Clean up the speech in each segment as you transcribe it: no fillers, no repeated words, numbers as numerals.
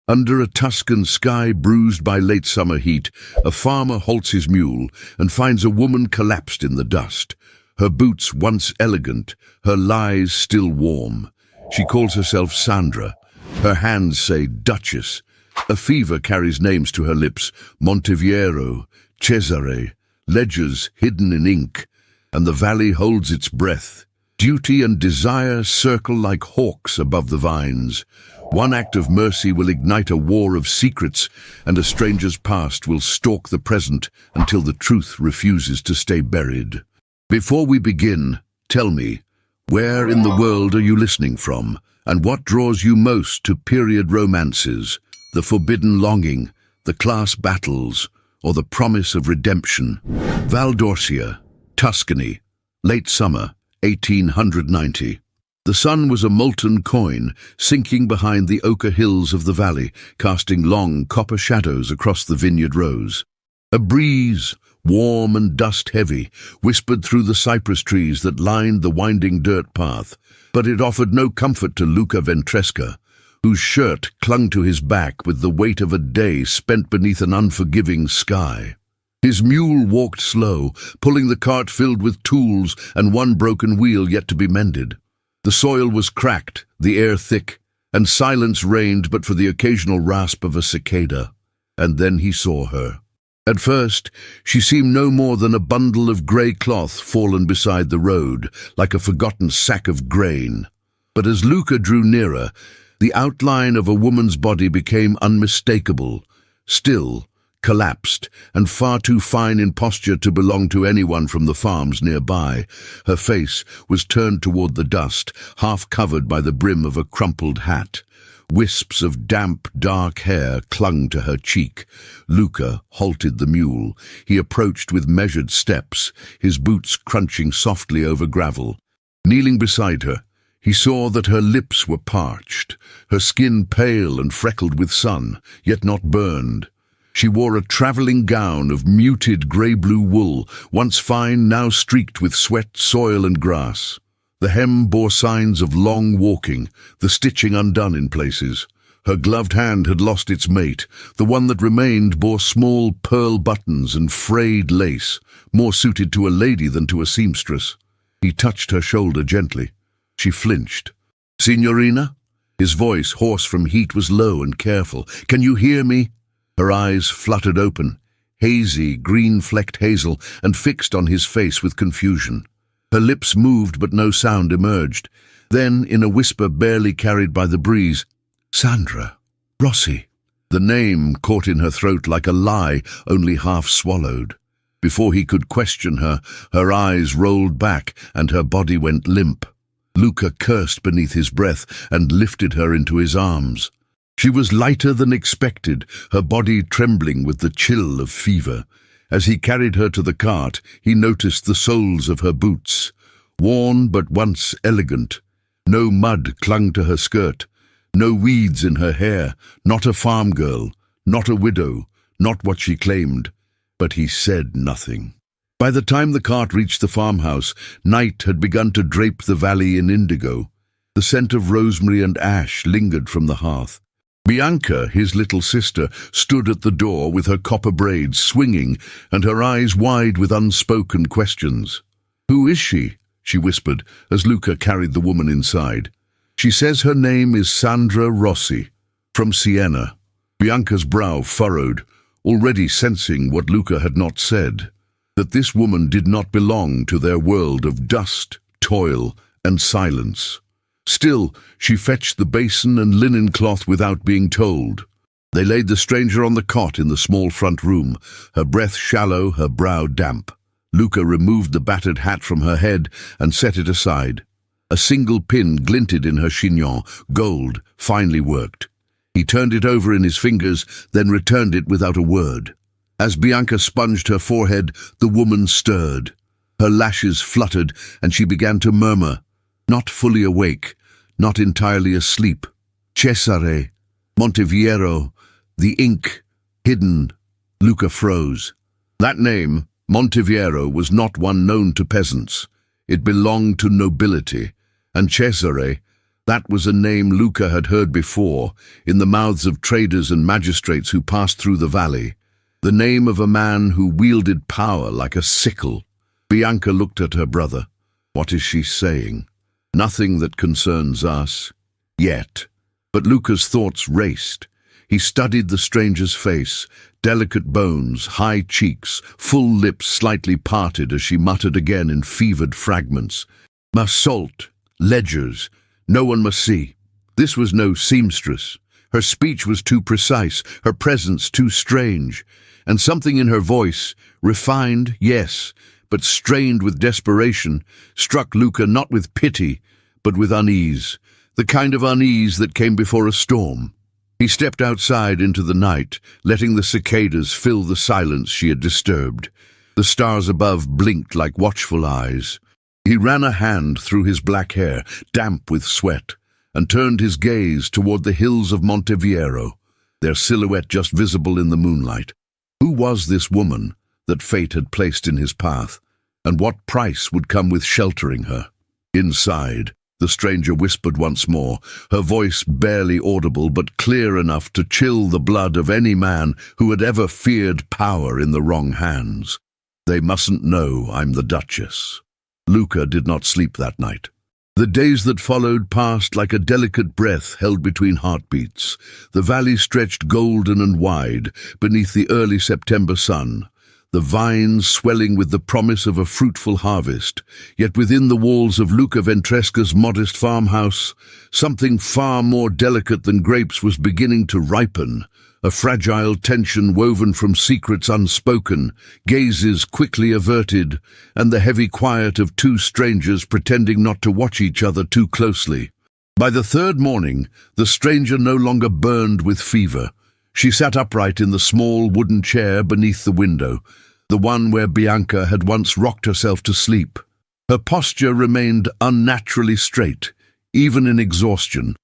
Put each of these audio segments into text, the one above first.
Under a Tuscan sky bruised by late summer heat, a farmer halts his mule and finds a woman collapsed in the dust. Her boots once elegant, her lies still warm. She calls herself Sandra. Her hands say Duchess. A fever carries names to her lips: Monteviero, Cesare, ledgers hidden in ink, and the valley holds its breath. Duty and desire circle like hawks above the vines. One act of mercy will ignite a war of secrets, and a stranger's past will stalk the present until the truth refuses to stay buried. Before we begin, tell me, where in the world are you listening from, and what draws you most to period romances, the forbidden longing, the class battles, or the promise of redemption? Valdorcia, Tuscany, late summer, 1890. The sun was a molten coin, sinking behind the ochre hills of the valley, casting long copper shadows across the vineyard rows. A breeze, warm and dust-heavy, whispered through the cypress trees that lined the winding dirt path, but it offered no comfort to Luca Ventresca, whose shirt clung to his back with the weight of a day spent beneath an unforgiving sky. His mule walked slow, pulling the cart filled with tools and one broken wheel yet to be mended. The soil was cracked, the air thick, and silence reigned but for the occasional rasp of a cicada. And then he saw her. At first, she seemed no more than a bundle of grey cloth fallen beside the road, like a forgotten sack of grain. But as Luca drew nearer, the outline of a woman's body became unmistakable, still, collapsed, and far too fine in posture to belong to anyone from the farms nearby. Her face was turned toward the dust, half covered by the brim of a crumpled hat. Wisps of damp, dark hair clung to her cheek. Luca halted the mule. He approached with measured steps, his boots crunching softly over gravel. Kneeling beside her, he saw that her lips were parched, her skin pale and freckled with sun, yet not burned. She wore a traveling gown of muted grey-blue wool, once fine, now streaked with sweat, soil and grass. The hem bore signs of long walking, the stitching undone in places. Her gloved hand had lost its mate. The one that remained bore small pearl buttons and frayed lace, more suited to a lady than to a seamstress. He touched her shoulder gently. She flinched. "Signorina?" His voice, hoarse from heat, was low and careful. "Can you hear me?" Her eyes fluttered open, hazy, green-flecked hazel, and fixed on his face with confusion. Her lips moved, but no sound emerged. Then, in a whisper barely carried by the breeze, "Sandra, Rossi." The name caught in her throat like a lie, only half swallowed. Before he could question her, her eyes rolled back and her body went limp. Luca cursed beneath his breath and lifted her into his arms. She was lighter than expected, her body trembling with the chill of fever. As he carried her to the cart, he noticed the soles of her boots. Worn but once elegant. No mud clung to her skirt, no weeds in her hair, not a farm girl, not a widow, not what she claimed. But he said nothing. By the time the cart reached the farmhouse, night had begun to drape the valley in indigo. The scent of rosemary and ash lingered from the hearth. Bianca, his little sister, stood at the door with her copper braids swinging and her eyes wide with unspoken questions. "Who is she?" she whispered as Luca carried the woman inside. "She says her name is Sandra Rossi, from Siena." Bianca's brow furrowed, already sensing what Luca had not said, that this woman did not belong to their world of dust, toil, and silence. Still, she fetched the basin and linen cloth without being told. They laid the stranger on the cot in the small front room, her breath shallow, her brow damp. Luca removed the battered hat from her head and set it aside. A single pin glinted in her chignon, gold, finely worked. He turned it over in his fingers, then returned it without a word. As Bianca sponged her forehead, the woman stirred. Her lashes fluttered, and she began to murmur, not fully awake, not entirely asleep. "Cesare, Monteviero, the ink, hidden." Luca froze. That name, Monteviero, was not one known to peasants. It belonged to nobility, and Cesare, That was a name Luca had heard before, in the mouths of traders and magistrates who passed through the valley. The name of a man who wielded power like a sickle. Bianca looked at her brother. What is she saying? Nothing that concerns us. Yet. But Luca's thoughts raced. He studied the stranger's face, delicate bones, high cheeks, full lips slightly parted as she muttered again in fevered fragments. Salt, ledgers, no one must see. This was no seamstress. Her speech was too precise, her presence too strange, and something in her voice, refined, yes, but strained with desperation, struck Luca not with pity, but with unease, the kind of unease that came before a storm. He stepped outside into the night, letting the cicadas fill the silence she had disturbed. The stars above blinked like watchful eyes. He ran a hand through his black hair, damp with sweat, and turned his gaze toward the hills of Monteviero, their silhouette just visible in the moonlight. Who was this woman that fate had placed in his path, and what price would come with sheltering her? Inside, the stranger whispered once more, her voice barely audible but clear enough to chill the blood of any man who had ever feared power in the wrong hands. They mustn't know I'm the Duchess. Luca did not sleep that night. The days that followed passed like a delicate breath held between heartbeats. The valley stretched golden and wide beneath the early September sun, the vines swelling with the promise of a fruitful harvest. Yet within the walls of Luca Ventresca's modest farmhouse, something far more delicate than grapes was beginning to ripen, a fragile tension woven from secrets unspoken, gazes quickly averted, and the heavy quiet of two strangers pretending not to watch each other too closely. By the third morning, the stranger no longer burned with fever. She sat upright in the small wooden chair beneath the window, the one where Bianca had once rocked herself to sleep. Her posture remained unnaturally straight, even in exhaustion,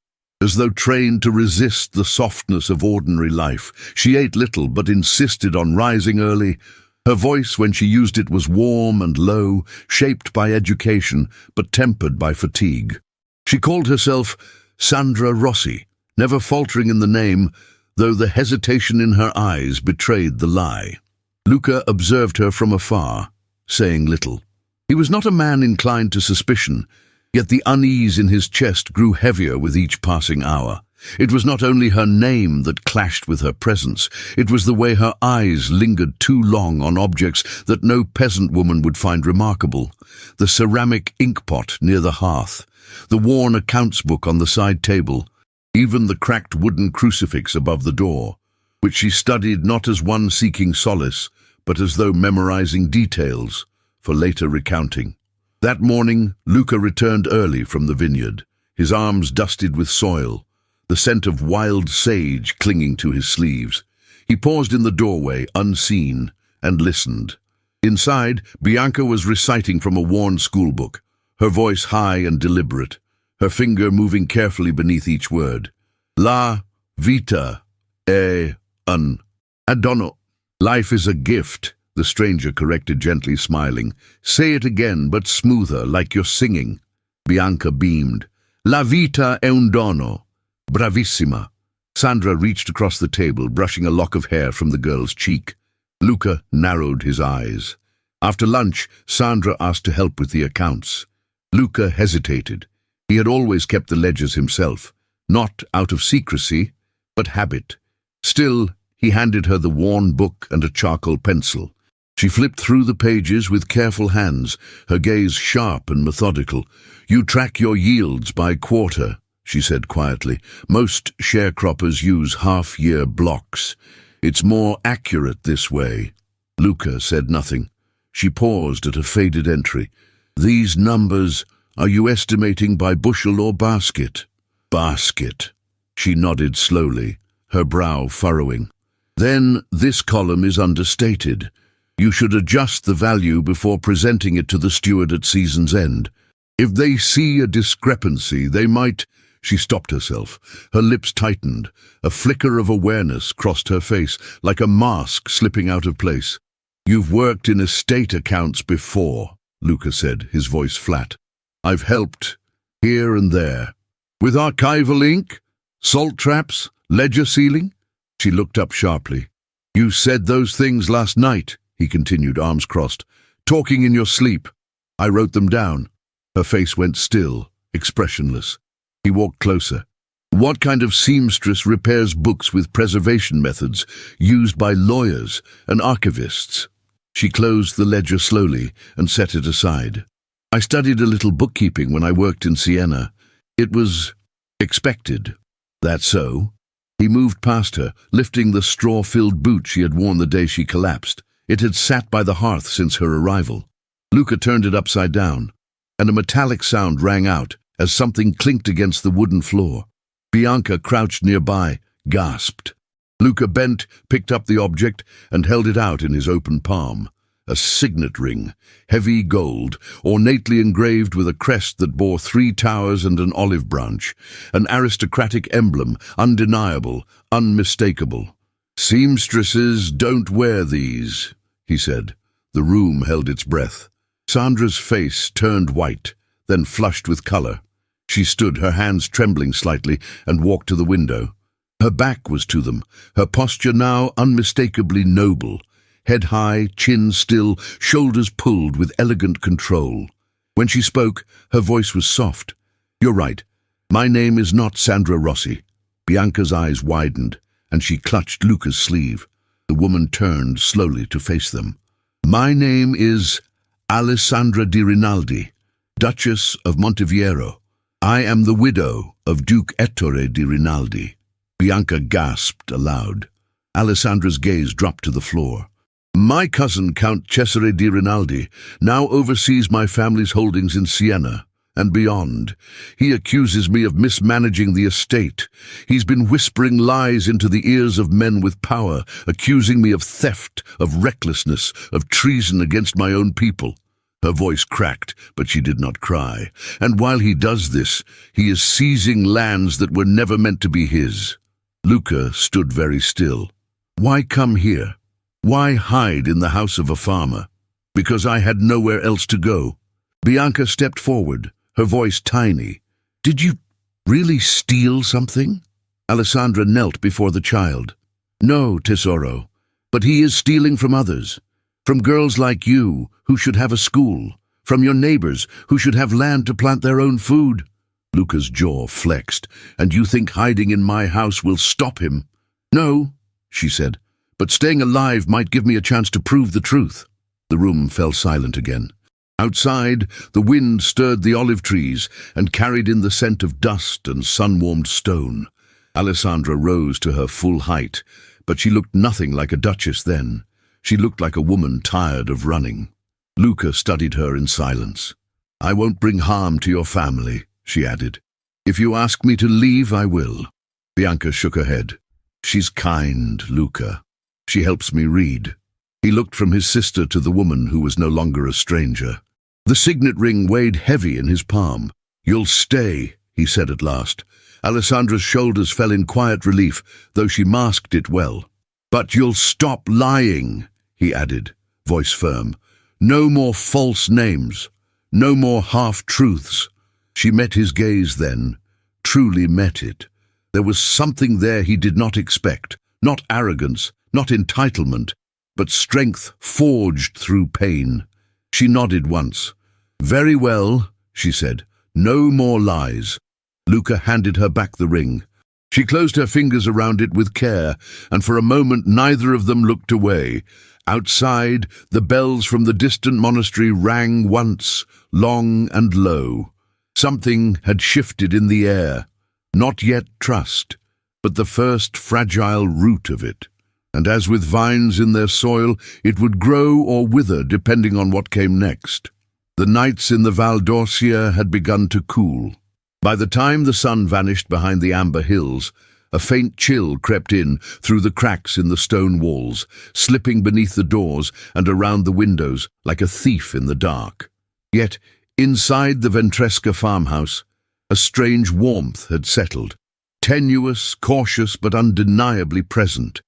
as though trained to resist the softness of ordinary life. She ate little but insisted on rising early. Her voice, when she used it, was warm and low, shaped by education but tempered by fatigue. She called herself Sandra Rossi, never faltering in the name, though the hesitation in her eyes betrayed the lie. Luca observed her from afar, saying little. He was not a man inclined to suspicion, yet the unease in his chest grew heavier with each passing hour. It was not only her name that clashed with her presence, it was the way her eyes lingered too long on objects that no peasant woman would find remarkable. The ceramic inkpot near the hearth, the worn accounts book on the side table, even the cracked wooden crucifix above the door, which she studied not as one seeking solace, but as though memorizing details for later recounting. That morning, Luca returned early from the vineyard, his arms dusted with soil, the scent of wild sage clinging to his sleeves. He paused in the doorway, unseen, and listened. Inside, Bianca was reciting from a worn schoolbook, her voice high and deliberate, her finger moving carefully beneath each word. La vita è un dono. Life is a gift, the stranger corrected gently, smiling. Say it again, but smoother, like you're singing. Bianca beamed. La vita è un dono. Bravissima. Sandra reached across the table, brushing a lock of hair from the girl's cheek. Luca narrowed his eyes. After lunch, Sandra asked to help with the accounts. Luca hesitated. He had always kept the ledgers himself, not out of secrecy, but habit. Still, he handed her the worn book and a charcoal pencil. She flipped through the pages with careful hands, her gaze sharp and methodical. You track your yields by quarter, she said quietly. Most sharecroppers use half-year blocks. It's more accurate this way. Luca said nothing. She paused at a faded entry. These numbers, are you estimating by bushel or basket? Basket. She nodded slowly, her brow furrowing. Then this column is understated. You should adjust the value before presenting it to the steward at season's end. If they see a discrepancy, they might— She stopped herself. Her lips tightened. A flicker of awareness crossed her face, like a mask slipping out of place. You've worked in estate accounts before, Luca said, his voice flat. I've helped, here and there. With archival ink? Salt traps? Ledger sealing? She looked up sharply. You said those things last night, he continued, arms crossed, talking in your sleep. I wrote them down. Her face went still, expressionless. He walked closer. What kind of seamstress repairs books with preservation methods used by lawyers and archivists? She closed the ledger slowly and set it aside. I studied a little bookkeeping when I worked in Siena. It was expected. That so? He moved past her, lifting the straw-filled boot she had worn the day she collapsed. It had sat by the hearth since her arrival. Luca turned it upside down, and a metallic sound rang out as something clinked against the wooden floor. Bianca, crouched nearby, gasped. Luca bent, picked up the object, and held it out in his open palm. A signet ring, heavy gold, ornately engraved with a crest that bore 3 towers and an olive branch, an aristocratic emblem, undeniable, unmistakable. Seamstresses don't wear these, he said. The room held its breath. Sandra's face turned white, then flushed with color. She stood, her hands trembling slightly, and walked to the window. Her back was to them, her posture now unmistakably noble. Head high, chin still, shoulders pulled with elegant control. When she spoke, her voice was soft. You're right. My name is not Sandra Rossi. Bianca's eyes widened, and she clutched Luca's sleeve. The woman turned slowly to face them. My name is Alessandra di Rinaldi, Duchess of Monteviero. I am the widow of Duke Ettore di Rinaldi. Bianca gasped aloud. Alessandra's gaze dropped to the floor. My cousin, Count Cesare di Rinaldi, now oversees my family's holdings in Siena and beyond. He accuses me of mismanaging the estate. He's been whispering lies into the ears of men with power, accusing me of theft, of recklessness, of treason against my own people. Her voice cracked, but she did not cry. And while he does this, he is seizing lands that were never meant to be his. Luca stood very still. Why come here? Why hide in the house of a farmer? Because I had nowhere else to go. Bianca stepped forward, her voice tiny. Did you really steal something? Alessandra knelt before the child. No, tesoro, but he is stealing from others. From girls like you, who should have a school. From your neighbors, who should have land to plant their own food. Luca's jaw flexed. And you think hiding in my house will stop him? No, she said. But staying alive might give me a chance to prove the truth. The room fell silent again. Outside, the wind stirred the olive trees and carried in the scent of dust and sun-warmed stone. Alessandra rose to her full height, but she looked nothing like a duchess then. She looked like a woman tired of running. Luca studied her in silence. I won't bring harm to your family, she added. If you ask me to leave, I will. Bianca shook her head. She's kind, Luca. She helps me read. He looked from his sister to the woman who was no longer a stranger. The signet ring weighed heavy in his palm. You'll stay, he said at last. Alessandra's shoulders fell in quiet relief, though she masked it well. But you'll stop lying, he added, voice firm. No more false names. No more half-truths. She met his gaze then, truly met it. There was something there he did not expect, not arrogance, not entitlement, but strength forged through pain. She nodded once. Very well, she said. No more lies. Luca handed her back the ring. She closed her fingers around it with care, and for a moment neither of them looked away. Outside, the bells from the distant monastery rang once, long and low. Something had shifted in the air. Not yet trust, but the first fragile root of it. And as with vines in their soil, it would grow or wither depending on what came next. The nights in the Val d'Orcia had begun to cool. By the time the sun vanished behind the amber hills, a faint chill crept in through the cracks in the stone walls, slipping beneath the doors and around the windows like a thief in the dark. Yet, inside the Ventresca farmhouse, a strange warmth had settled, tenuous, cautious, but undeniably present.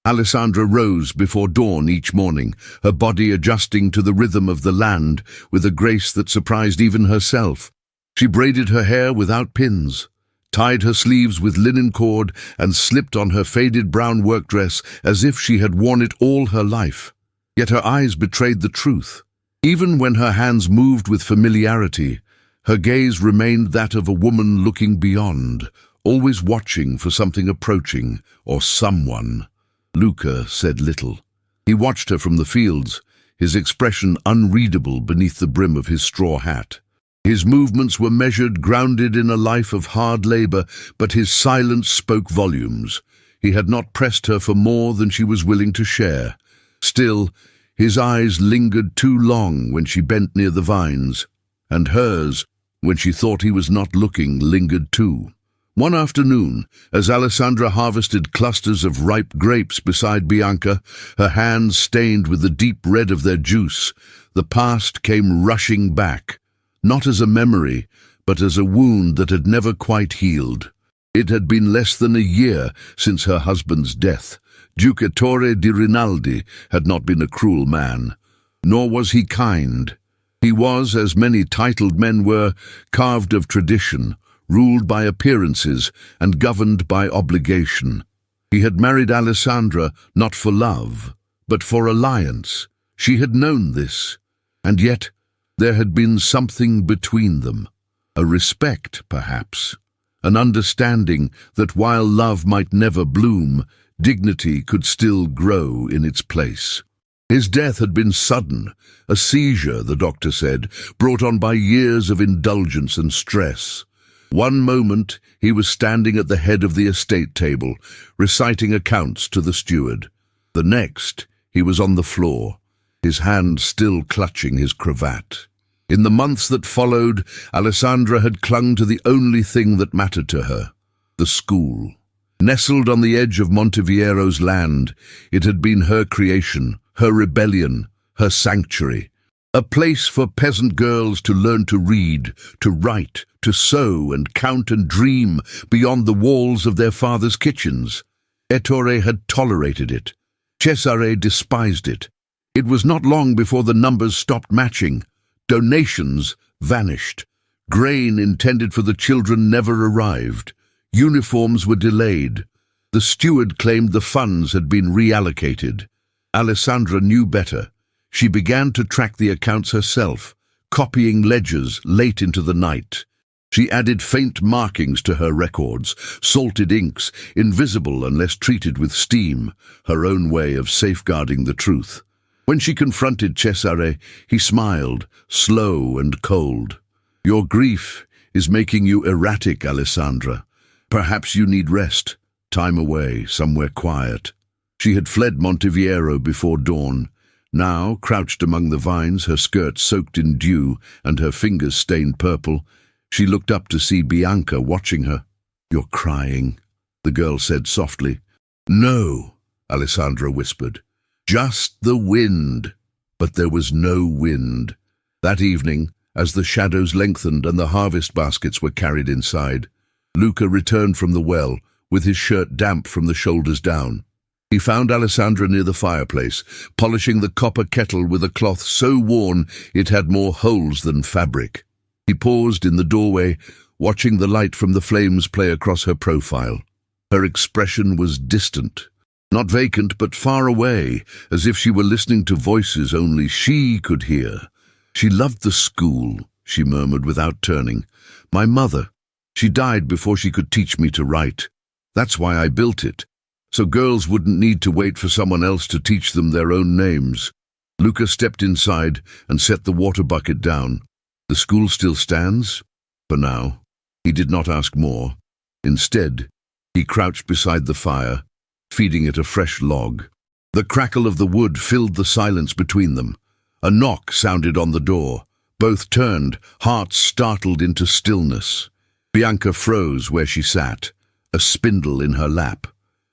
Alessandra rose before dawn each morning, her body adjusting to the rhythm of the land with a grace that surprised even herself. She braided her hair without pins, tied her sleeves with linen cord, and slipped on her faded brown work dress as if she had worn it all her life. Yet her eyes betrayed the truth. Even when her hands moved with familiarity, her gaze remained that of a woman looking beyond, always watching for something approaching, or someone. Luca said little. He watched her from the fields, his expression unreadable beneath the brim of his straw hat. His movements were measured, grounded in a life of hard labor, but his silence spoke volumes. He had not pressed her for more than she was willing to share. Still, his eyes lingered too long when she bent near the vines, and hers, when she thought he was not looking, lingered too. One afternoon, as Alessandra harvested clusters of ripe grapes beside Bianca, her hands stained with the deep red of their juice, the past came rushing back, not as a memory, but as a wound that had never quite healed. It had been less than a year since her husband's death. Duke Ettore di Rinaldi had not been a cruel man, nor was he kind. He was, as many titled men were, carved of tradition, ruled by appearances and governed by obligation. He had married Alessandra not for love, but for alliance. She had known this, and yet there had been something between them. A respect, perhaps. An understanding that while love might never bloom, dignity could still grow in its place. His death had been sudden, a seizure, the doctor said, brought on by years of indulgence and stress. One moment he was standing at the head of the estate table, reciting accounts to the steward. The next he was on the floor, his hand still clutching his cravat. In the months that followed, Alessandra had clung to the only thing that mattered to her, the school. Nestled on the edge of Monteviero's land, it had been her creation, her rebellion, her sanctuary. A place for peasant girls to learn to read, to write, to sew and count and dream beyond the walls of their father's kitchens. Ettore had tolerated it. Cesare despised it. It was not long before the numbers stopped matching. Donations vanished. Grain intended for the children never arrived. Uniforms were delayed. The steward claimed the funds had been reallocated. Alessandra knew better. She began to track the accounts herself, copying ledgers late into the night. She added faint markings to her records, salted inks, invisible unless treated with steam, her own way of safeguarding the truth. When she confronted Cesare, he smiled, slow and cold. "Your grief is making you erratic, Alessandra. Perhaps you need rest, time away, somewhere quiet." She had fled Monteviero before dawn. Now, crouched among the vines, her skirt soaked in dew and her fingers stained purple, she looked up to see Bianca watching her. "You're crying," the girl said softly. "No," Alessandra whispered. "Just the wind." But there was no wind. That evening, as the shadows lengthened and the harvest baskets were carried inside, Luca returned from the well, with his shirt damp from the shoulders down. He found Alessandra near the fireplace, polishing the copper kettle with a cloth so worn it had more holes than fabric. He paused in the doorway, watching the light from the flames play across her profile. Her expression was distant, not vacant but far away, as if she were listening to voices only she could hear. "She loved the school," she murmured without turning. "My mother. She died before she could teach me to write. That's why I built it, so girls wouldn't need to wait for someone else to teach them their own names." Luca stepped inside and set the water bucket down. "The school still stands?" For now. He did not ask more. Instead, he crouched beside the fire, feeding it a fresh log. The crackle of the wood filled the silence between them. A knock sounded on the door. Both turned, hearts startled into stillness. Bianca froze where she sat, a spindle in her lap.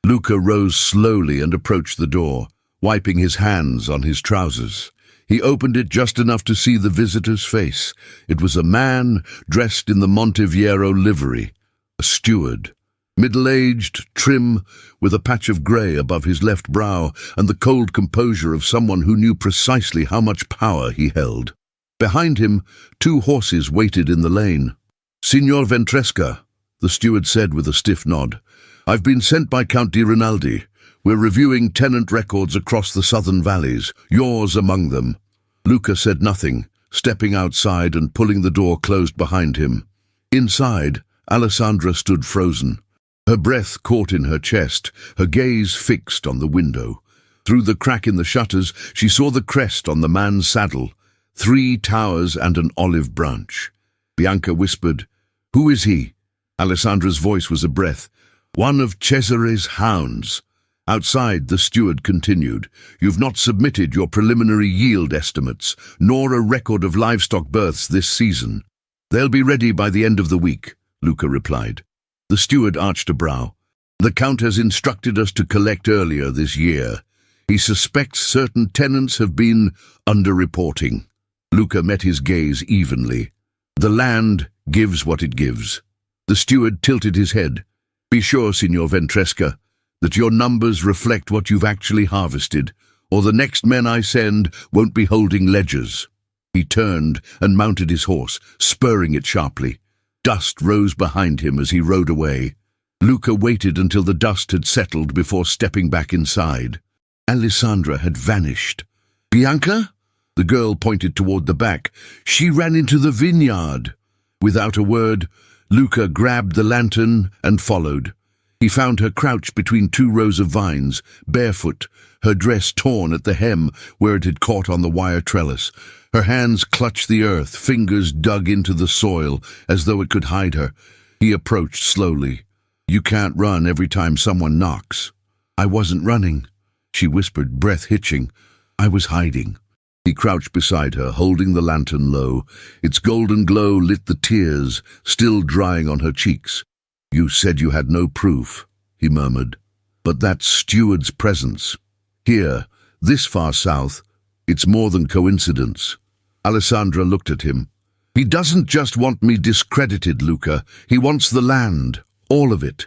Luca rose slowly and approached the door, wiping his hands on his trousers. He opened it just enough to see the visitor's face. It was a man dressed in the Monteviero livery, a steward. Middle-aged, trim, with a patch of grey above his left brow and the cold composure of someone who knew precisely how much power he held. Behind him, 2 horses waited in the lane. "Signor Ventresca," the steward said with a stiff nod. "I've been sent by Count di Rinaldi. We're reviewing tenant records across the southern valleys, yours among them." Luca said nothing, stepping outside and pulling the door closed behind him. Inside, Alessandra stood frozen. Her breath caught in her chest, her gaze fixed on the window. Through the crack in the shutters, she saw the crest on the man's saddle, 3 towers and an olive branch. Bianca whispered, "Who is he?" Alessandra's voice was a breath. "One of Cesare's hounds." Outside, the steward continued, "You've not submitted your preliminary yield estimates, nor a record of livestock births this season." "They'll be ready by the end of the week," Luca replied. The steward arched a brow. "The Count has instructed us to collect earlier this year. He suspects certain tenants have been underreporting." Luca met his gaze evenly. "The land gives what it gives." The steward tilted his head. "Be sure, Signor Ventresca, that your numbers reflect what you've actually harvested, or the next men I send won't be holding ledgers." He turned and mounted his horse, spurring it sharply. Dust rose behind him as he rode away. Luca waited until the dust had settled before stepping back inside. Alessandra had vanished. "Bianca?" The girl pointed toward the back. "She ran into the vineyard." Without a word, Luca grabbed the lantern and followed. He found her crouched between 2 rows of vines, barefoot, her dress torn at the hem where it had caught on the wire trellis. Her hands clutched the earth, fingers dug into the soil, as though it could hide her. He approached slowly. "You can't run every time someone knocks." "I wasn't running," she whispered, breath hitching. "I was hiding." He crouched beside her, holding the lantern low. Its golden glow lit the tears, still drying on her cheeks. "You said you had no proof," he murmured. "But that steward's presence. Here, this far south, it's more than coincidence." Alessandra looked at him. "He doesn't just want me discredited, Luca. He wants the land, all of it.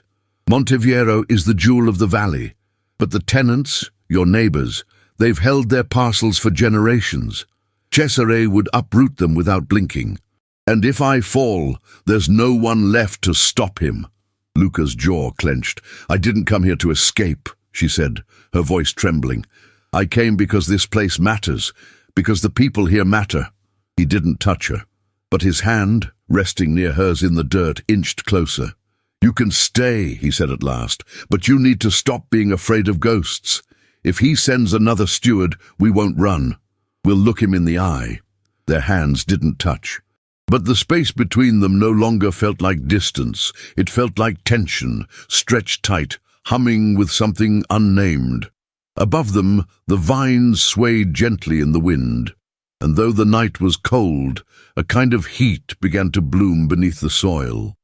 Monteviero is the jewel of the valley. But the tenants, your neighbors, they've held their parcels for generations. Cesare would uproot them without blinking. And if I fall, there's no one left to stop him." Luca's jaw clenched. "I didn't come here to escape," she said, her voice trembling. "I came because this place matters, because the people here matter." He didn't touch her, but his hand, resting near hers in the dirt, inched closer. "You can stay," he said at last, "but you need to stop being afraid of ghosts. If he sends another steward, we won't run. We'll look him in the eye." Their hands didn't touch. But the space between them no longer felt like distance. It felt like tension, stretched tight, humming with something unnamed. Above them, the vines swayed gently in the wind. And though the night was cold, a kind of heat began to bloom beneath the soil.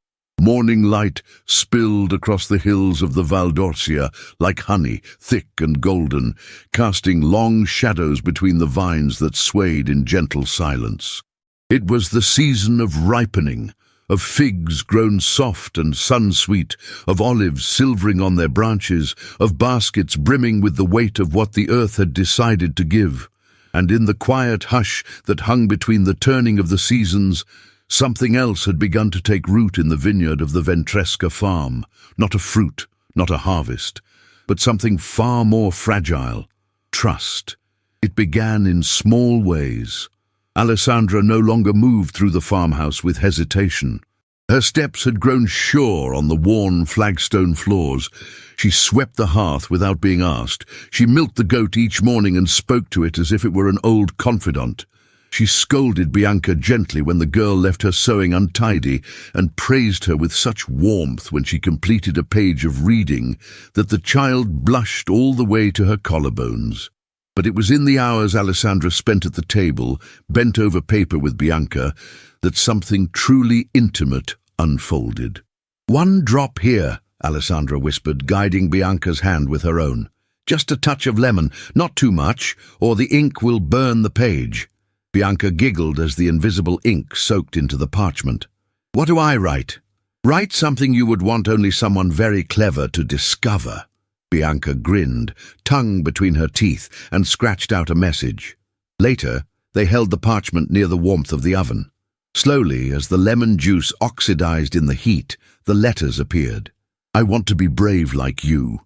Morning light spilled across the hills of the Val d'Orcia like honey, thick and golden, casting long shadows between the vines that swayed in gentle silence. It was the season of ripening, of figs grown soft and sun-sweet, of olives silvering on their branches, of baskets brimming with the weight of what the earth had decided to give. And in the quiet hush that hung between the turning of the seasons, something else had begun to take root in the vineyard of the Ventresca farm. Not a fruit, not a harvest, but something far more fragile. Trust. It began in small ways. Alessandra no longer moved through the farmhouse with hesitation. Her steps had grown sure on the worn flagstone floors. She swept the hearth without being asked. She milked the goat each morning and spoke to it as if it were an old confidant. She scolded Bianca gently when the girl left her sewing untidy, and praised her with such warmth when she completed a page of reading that the child blushed all the way to her collarbones. But it was in the hours Alessandra spent at the table, bent over paper with Bianca, that something truly intimate unfolded. "One drop here," Alessandra whispered, guiding Bianca's hand with her own. "Just a touch of lemon, not too much, or the ink will burn the page." Bianca giggled as the invisible ink soaked into the parchment. "What do I write?" "Write something you would want only someone very clever to discover." Bianca grinned, tongue between her teeth, and scratched out a message. Later, they held the parchment near the warmth of the oven. Slowly, as the lemon juice oxidized in the heat, the letters appeared. "I want to be brave like you."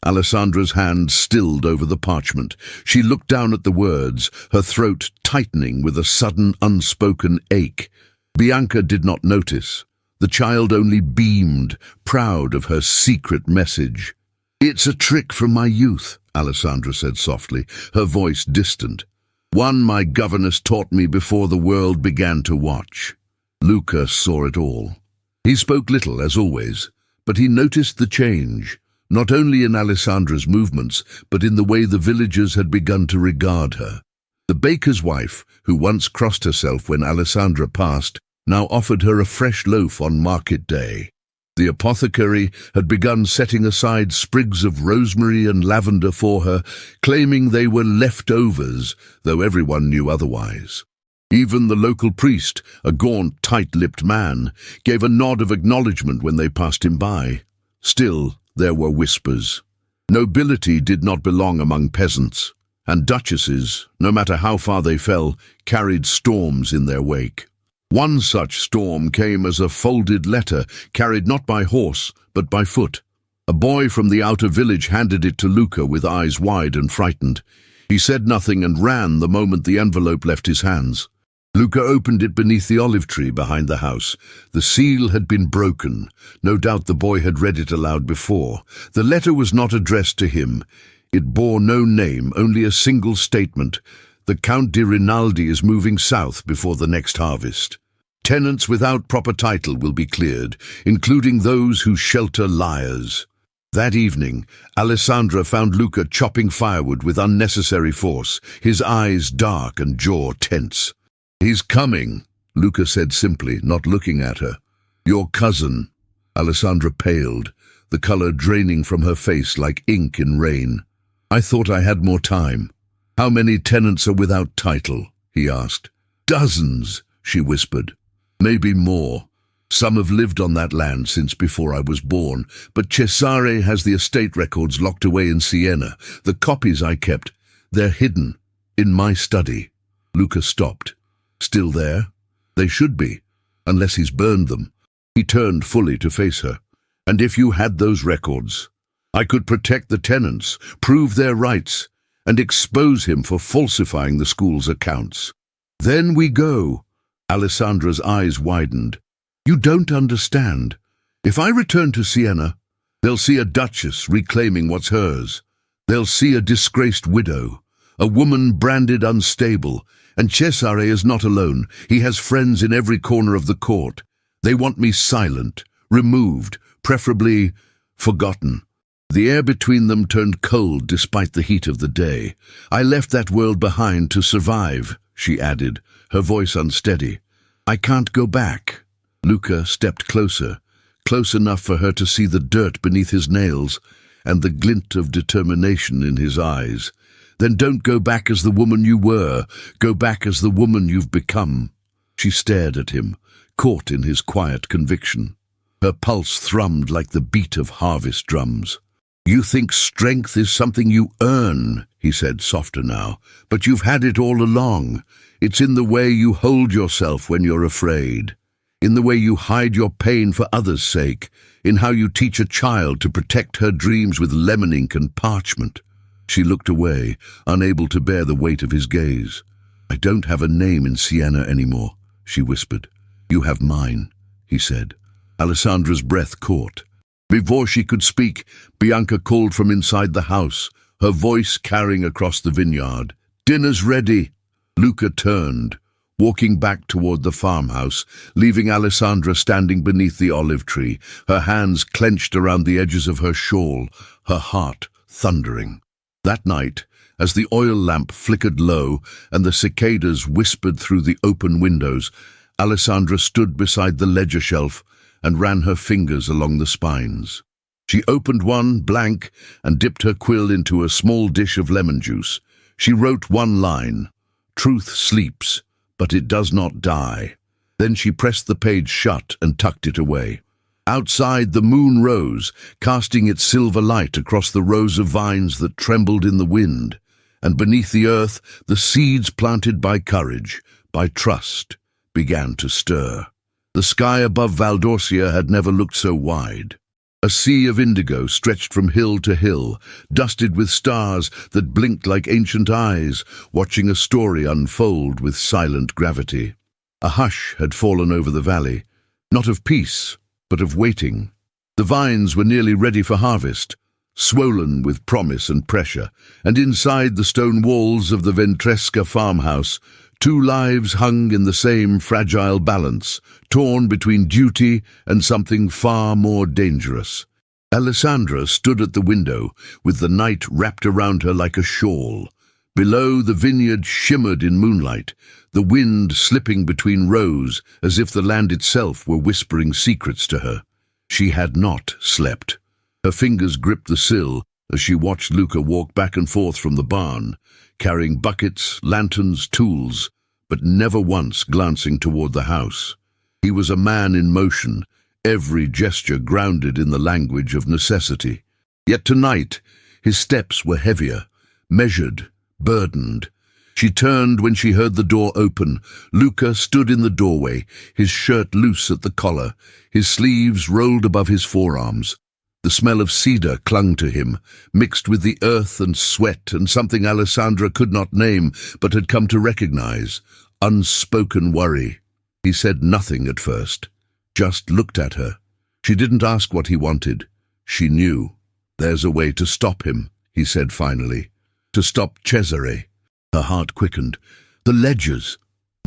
Alessandra's hand stilled over the parchment. She looked down at the words, her throat tightening with a sudden, unspoken ache. Bianca did not notice. The child only beamed, proud of her secret message. "It's a trick from my youth," Alessandra said softly, her voice distant. "One my governess taught me before the world began to watch." Luca saw it all. He spoke little, as always, but he noticed the change, not only in Alessandra's movements, but in the way the villagers had begun to regard her. The baker's wife, who once crossed herself when Alessandra passed, now offered her a fresh loaf on market day. The apothecary had begun setting aside sprigs of rosemary and lavender for her, claiming they were leftovers, though everyone knew otherwise. Even the local priest, a gaunt, tight-lipped man, gave a nod of acknowledgement when they passed him by. Still, there were whispers. Nobility did not belong among peasants, and duchesses, no matter how far they fell, carried storms in their wake. One such storm came as a folded letter, carried not by horse, but by foot. A boy from the outer village handed it to Luca with eyes wide and frightened. He said nothing and ran the moment the envelope left his hands. Luca opened it beneath the olive tree behind the house. The seal had been broken. No doubt the boy had read it aloud before. The letter was not addressed to him. It bore no name, only a single statement. The Count di Rinaldi is moving south before the next harvest. Tenants without proper title will be cleared, including those who shelter liars. That evening, Alessandra found Luca chopping firewood with unnecessary force, his eyes dark and jaw tense. "He's coming," Luca said simply, not looking at her. "Your cousin." Alessandra paled, the color draining from her face like ink in rain. "I thought I had more time." "How many tenants are without title?" he asked. "Dozens," she whispered. "Maybe more. Some have lived on that land since before I was born, but Cesare has the estate records locked away in Siena. The copies I kept, they're hidden, in my study." Luca stopped. "Still there?" "They should be, unless he's burned them." He turned fully to face her. "And if you had those records, I could protect the tenants, prove their rights, and expose him for falsifying the school's accounts. Then we go." Alessandra's eyes widened. "You don't understand. If I return to Siena, they'll see a duchess reclaiming what's hers. They'll see a disgraced widow, a woman branded unstable, and Cesare is not alone. He has friends in every corner of the court. They want me silent, removed, preferably forgotten." The air between them turned cold despite the heat of the day. "I left that world behind to survive," she added, her voice unsteady. "I can't go back." Luca stepped closer, close enough for her to see the dirt beneath his nails and the glint of determination in his eyes. "Then don't go back as the woman you were. Go back as the woman you've become." She stared at him, caught in his quiet conviction. Her pulse thrummed like the beat of harvest drums. "You think strength is something you earn," he said, softer now, "but you've had it all along. It's in the way you hold yourself when you're afraid, in the way you hide your pain for others' sake, in how you teach a child to protect her dreams with lemon ink and parchment." She looked away, unable to bear the weight of his gaze. "I don't have a name in Siena anymore," she whispered. "You have mine," he said. Alessandra's breath caught. Before she could speak, Bianca called from inside the house, her voice carrying across the vineyard. "Dinner's ready." Luca turned, walking back toward the farmhouse, leaving Alessandra standing beneath the olive tree, her hands clenched around the edges of her shawl, her heart thundering. That night, as the oil lamp flickered low and the cicadas whispered through the open windows, Alessandra stood beside the ledger shelf and ran her fingers along the spines. She opened one, blank, and dipped her quill into a small dish of lemon juice. She wrote one line: "Truth sleeps, but it does not die." Then she pressed the page shut and tucked it away. Outside, the moon rose, casting its silver light across the rows of vines that trembled in the wind, and beneath the earth, the seeds planted by courage, by trust, began to stir. The sky above Valdorcia had never looked so wide. A sea of indigo stretched from hill to hill, dusted with stars that blinked like ancient eyes, watching a story unfold with silent gravity. A hush had fallen over the valley, not of peace, but of waiting. The vines were nearly ready for harvest, swollen with promise and pressure, and inside the stone walls of the Ventresca farmhouse, two lives hung in the same fragile balance, torn between duty and something far more dangerous. Alessandra stood at the window, with the night wrapped around her like a shawl. Below, the vineyard shimmered in moonlight, the wind slipping between rows as if the land itself were whispering secrets to her. She had not slept. Her fingers gripped the sill as she watched Luca walk back and forth from the barn, carrying buckets, lanterns, tools, but never once glancing toward the house. He was a man in motion, every gesture grounded in the language of necessity. Yet tonight, his steps were heavier, measured, burdened. She turned when she heard the door open. Luca stood in the doorway, his shirt loose at the collar, his sleeves rolled above his forearms. The smell of cedar clung to him, mixed with the earth and sweat and something Alessandra could not name but had come to recognize, unspoken worry. He said nothing at first, just looked at her. She didn't ask what he wanted. She knew. "There's a way to stop him," he said finally. "To stop Cesare." Her heart quickened. "The ledgers."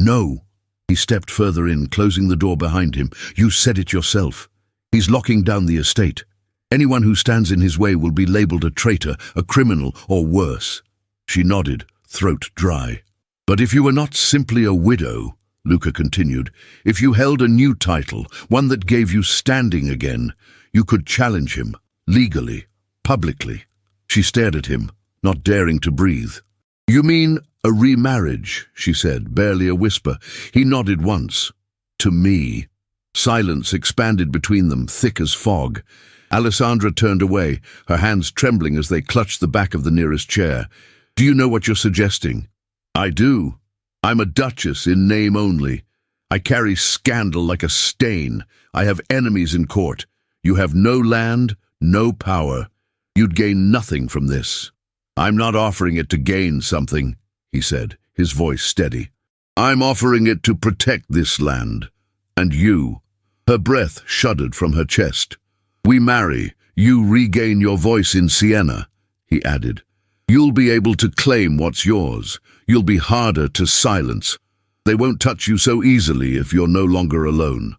"No." He stepped further in, closing the door behind him. "You said it yourself. He's locking down the estate. Anyone who stands in his way will be labeled a traitor, a criminal, or worse." She nodded, throat dry. "But if you were not simply a widow," Luca continued, "if you held a new title, one that gave you standing again, you could challenge him, legally, publicly." She stared at him, not daring to breathe. "You mean a remarriage?" she said, barely a whisper. He nodded once. "To me." Silence expanded between them, thick as fog. Alessandra turned away, her hands trembling as they clutched the back of the nearest chair. "Do you know what you're suggesting?" "I do. I'm a Duchess in name only. I carry scandal like a stain. I have enemies in court. You have no land, no power. You'd gain nothing from this." "I'm not offering it to gain something," he said, his voice steady. "I'm offering it to protect this land. And you." Her breath shuddered from her chest. "We marry, you regain your voice in Siena," he added. "You'll be able to claim what's yours. You'll be harder to silence. They won't touch you so easily if you're no longer alone."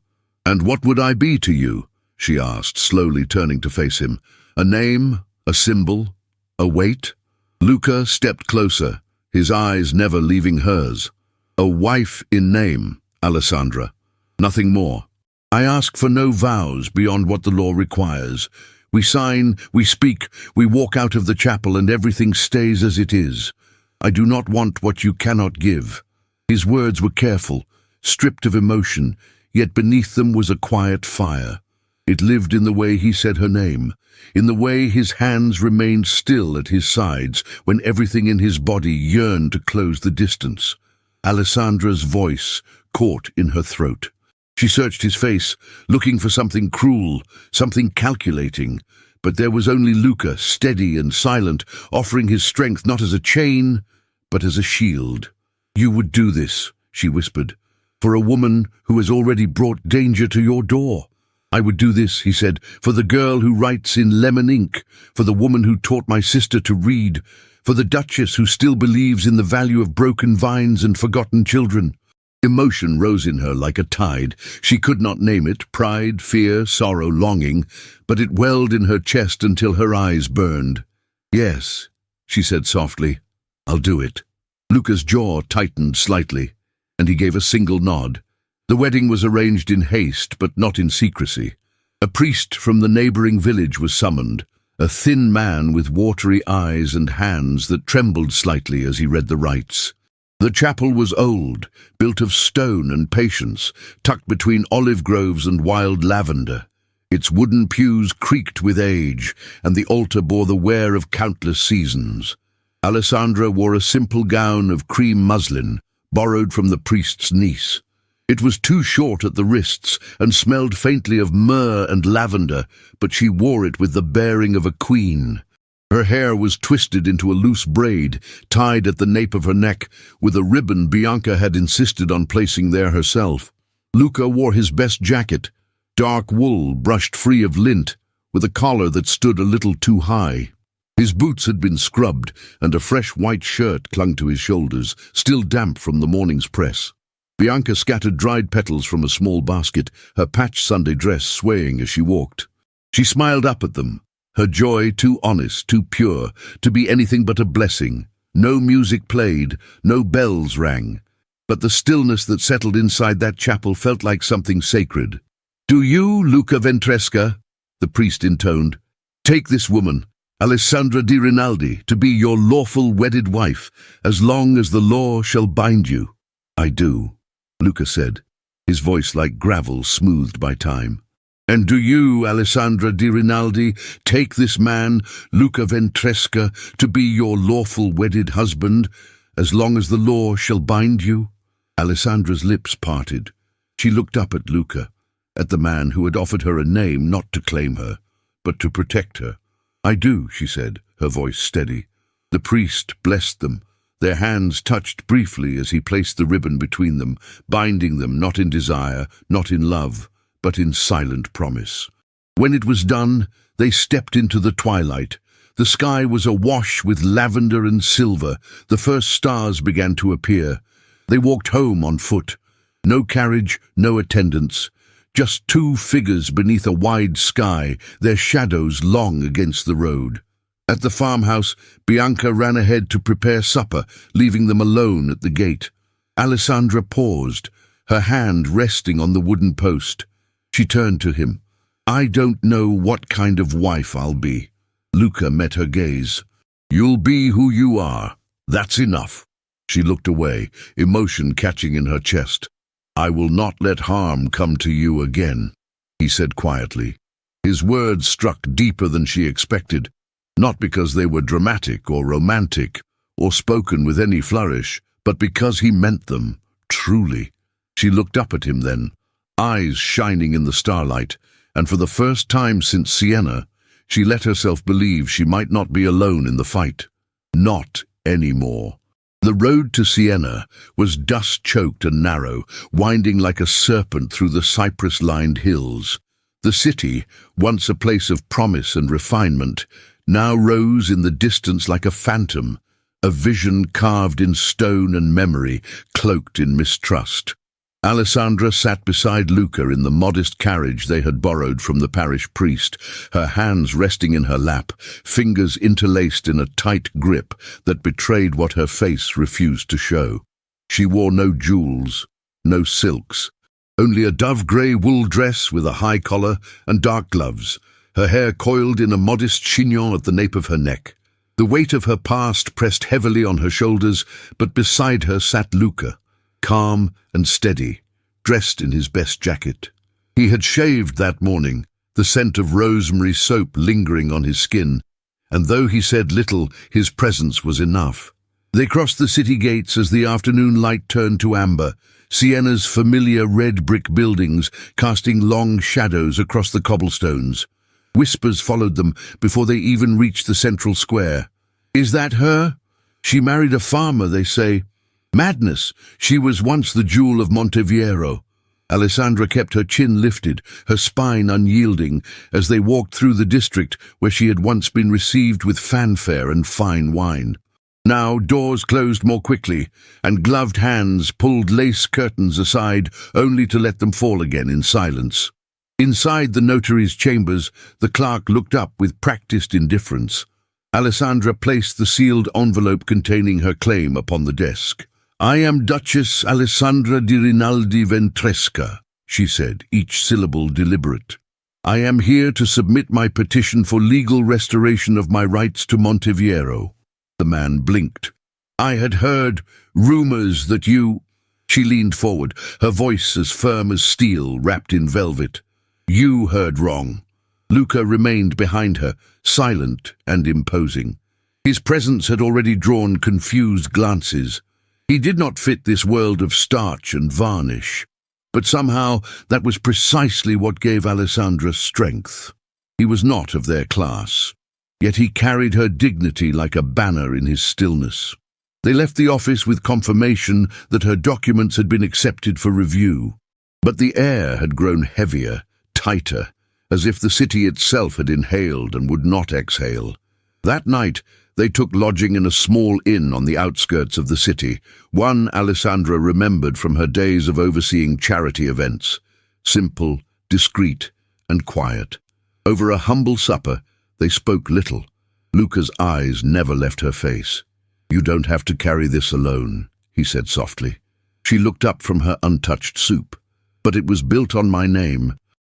"And what would I be to you?" she asked, slowly turning to face him. "A name? A symbol? A weight?" Luca stepped closer, his eyes never leaving hers. "A wife in name, Alessandra. Nothing more. I ask for no vows beyond what the law requires. We sign, we speak, we walk out of the chapel, and everything stays as it is. I do not want what you cannot give." His words were careful, stripped of emotion, yet beneath them was a quiet fire. It lived in the way he said her name, in the way his hands remained still at his sides when everything in his body yearned to close the distance. Alessandra's voice caught in her throat. She searched his face, looking for something cruel, something calculating, but there was only Luca, steady and silent, offering his strength not as a chain, but as a shield. "You would do this," she whispered, "for a woman who has already brought danger to your door." "I would do this," he said, "for the girl who writes in lemon ink, for the woman who taught my sister to read, for the Duchess who still believes in the value of broken vines and forgotten children." Emotion rose in her like a tide. She could not name it, pride, fear, sorrow, longing, but it welled in her chest until her eyes burned. "Yes," she said softly, "I'll do it." Luca's jaw tightened slightly, and he gave a single nod. The wedding was arranged in haste, but not in secrecy. A priest from the neighboring village was summoned, a thin man with watery eyes and hands that trembled slightly as he read the rites. The chapel was old, built of stone and patience, tucked between olive groves and wild lavender. Its wooden pews creaked with age, and the altar bore the wear of countless seasons. Alessandra wore a simple gown of cream muslin, borrowed from the priest's niece. It was too short at the wrists and smelled faintly of myrrh and lavender, but she wore it with the bearing of a queen. Her hair was twisted into a loose braid, tied at the nape of her neck, with a ribbon Bianca had insisted on placing there herself. Luca wore his best jacket, dark wool brushed free of lint, with a collar that stood a little too high. His boots had been scrubbed, and a fresh white shirt clung to his shoulders, still damp from the morning's press. Bianca scattered dried petals from a small basket, her patched Sunday dress swaying as she walked. She smiled up at them, her joy too honest, too pure, to be anything but a blessing. No music played, no bells rang, but the stillness that settled inside that chapel felt like something sacred. "Do you, Luca Ventresca," the priest intoned, "take this woman, Alessandra di Rinaldi, to be your lawful wedded wife, as long as the law shall bind you?" "I do," Luca said, his voice like gravel smoothed by time. "And do you, Alessandra di Rinaldi, take this man, Luca Ventresca, to be your lawful wedded husband, as long as the law shall bind you?" Alessandra's lips parted. She looked up at Luca, at the man who had offered her a name not to claim her, but to protect her. "I do," she said, her voice steady. The priest blessed them. Their hands touched briefly as he placed the ribbon between them, binding them not in desire, not in love, but in silent promise. When it was done, they stepped into the twilight. The sky was awash with lavender and silver. The first stars began to appear. They walked home on foot. No carriage, no attendants. Just two figures beneath a wide sky, their shadows long against the road. At the farmhouse, Bianca ran ahead to prepare supper, leaving them alone at the gate. Alessandra paused, her hand resting on the wooden post. She turned to him. "I don't know what kind of wife I'll be." Luca met her gaze. "You'll be who you are. That's enough." She looked away, emotion catching in her chest. "I will not let harm come to you again," he said quietly. His words struck deeper than she expected, not because they were dramatic or romantic, or spoken with any flourish, but because he meant them, truly. She looked up at him then, eyes shining in the starlight, and for the first time since Siena, she let herself believe she might not be alone in the fight. Not anymore. The road to Siena was dust-choked and narrow, winding like a serpent through the cypress-lined hills. The city, once a place of promise and refinement, now rose in the distance like a phantom, a vision carved in stone and memory, cloaked in mistrust. Alessandra sat beside Luca in the modest carriage they had borrowed from the parish priest, her hands resting in her lap, fingers interlaced in a tight grip that betrayed what her face refused to show. She wore no jewels, no silks, only a dove-grey wool dress with a high collar and dark gloves, her hair coiled in a modest chignon at the nape of her neck. The weight of her past pressed heavily on her shoulders, but beside her sat Luca, calm and steady, dressed in his best jacket. He had shaved that morning, the scent of rosemary soap lingering on his skin, and though he said little, his presence was enough. They crossed the city gates as the afternoon light turned to amber, Siena's familiar red brick buildings casting long shadows across the cobblestones. Whispers followed them before they even reached the central square. "Is that her? She married a farmer, they say. Madness! She was once the jewel of Monteviero." Alessandra kept her chin lifted, her spine unyielding, as they walked through the district where she had once been received with fanfare and fine wine. Now doors closed more quickly, and gloved hands pulled lace curtains aside only to let them fall again in silence. Inside the notary's chambers, the clerk looked up with practiced indifference. Alessandra placed the sealed envelope containing her claim upon the desk. "I am Duchess Alessandra di Rinaldi Ventresca," she said, each syllable deliberate. "I am here to submit my petition for legal restoration of my rights to Monteviero." The man blinked. "I had heard rumors that you—" She leaned forward, her voice as firm as steel, wrapped in velvet. "You heard wrong." Luca remained behind her, silent and imposing. His presence had already drawn confused glances. He did not fit this world of starch and varnish. But somehow that was precisely what gave Alessandra strength. He was not of their class, yet he carried her dignity like a banner in his stillness. They left the office with confirmation that her documents had been accepted for review. But the air had grown heavier, tighter, as if the city itself had inhaled and would not exhale. That night, they took lodging in a small inn on the outskirts of the city, one Alessandra remembered from her days of overseeing charity events. Simple, discreet, and quiet. Over a humble supper, they spoke little. Luca's eyes never left her face. "You don't have to carry this alone," he said softly. She looked up from her untouched soup. "But it was built on my name.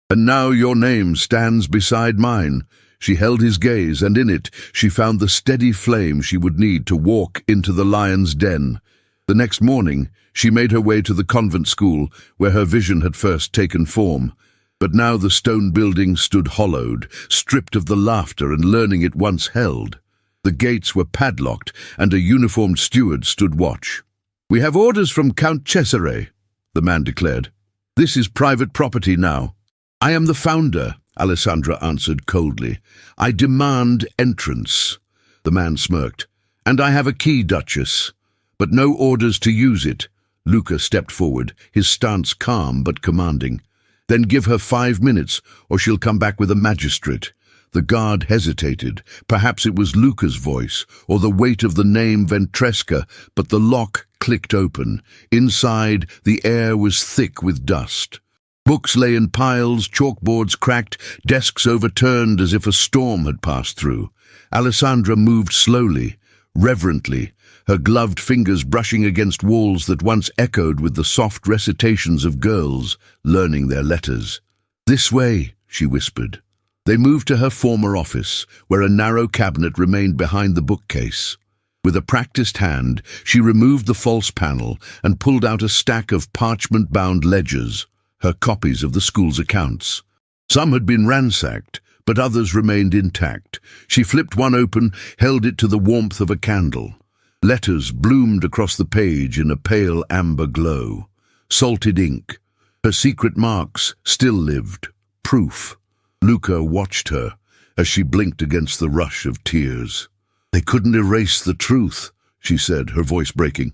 And now your name stands beside mine." She held his gaze, and in it she found the steady flame she would need to walk into the lion's den. The next morning, she made her way to the convent school, where her vision had first taken form. But now the stone building stood hollowed, stripped of the laughter and learning it once held. The gates were padlocked, and a uniformed steward stood watch. "We have orders from Count Cesare," the man declared. "This is private property now." "I am the founder," Alessandra answered coldly. "I demand entrance." The man smirked. "And I have a key, Duchess, but no orders to use it." Luca stepped forward, his stance calm but commanding. "Then give her 5 minutes, or she'll come back with a magistrate." The guard hesitated. Perhaps it was Luca's voice, or the weight of the name Ventresca, but the lock clicked open. Inside, the air was thick with dust. Books lay in piles, chalkboards cracked, desks overturned as if a storm had passed through. Alessandra moved slowly, reverently, her gloved fingers brushing against walls that once echoed with the soft recitations of girls learning their letters. "This way," she whispered. They moved to her former office, where a narrow cabinet remained behind the bookcase. With a practiced hand, she removed the false panel and pulled out a stack of parchment-bound ledgers, her copies of the school's accounts. Some had been ransacked, but others remained intact. She flipped one open, held it to the warmth of a candle. Letters bloomed across the page in a pale amber glow. Salted ink. Her secret marks still lived. Proof. Luca watched her as she blinked against the rush of tears. "They couldn't erase the truth," she said, her voice breaking.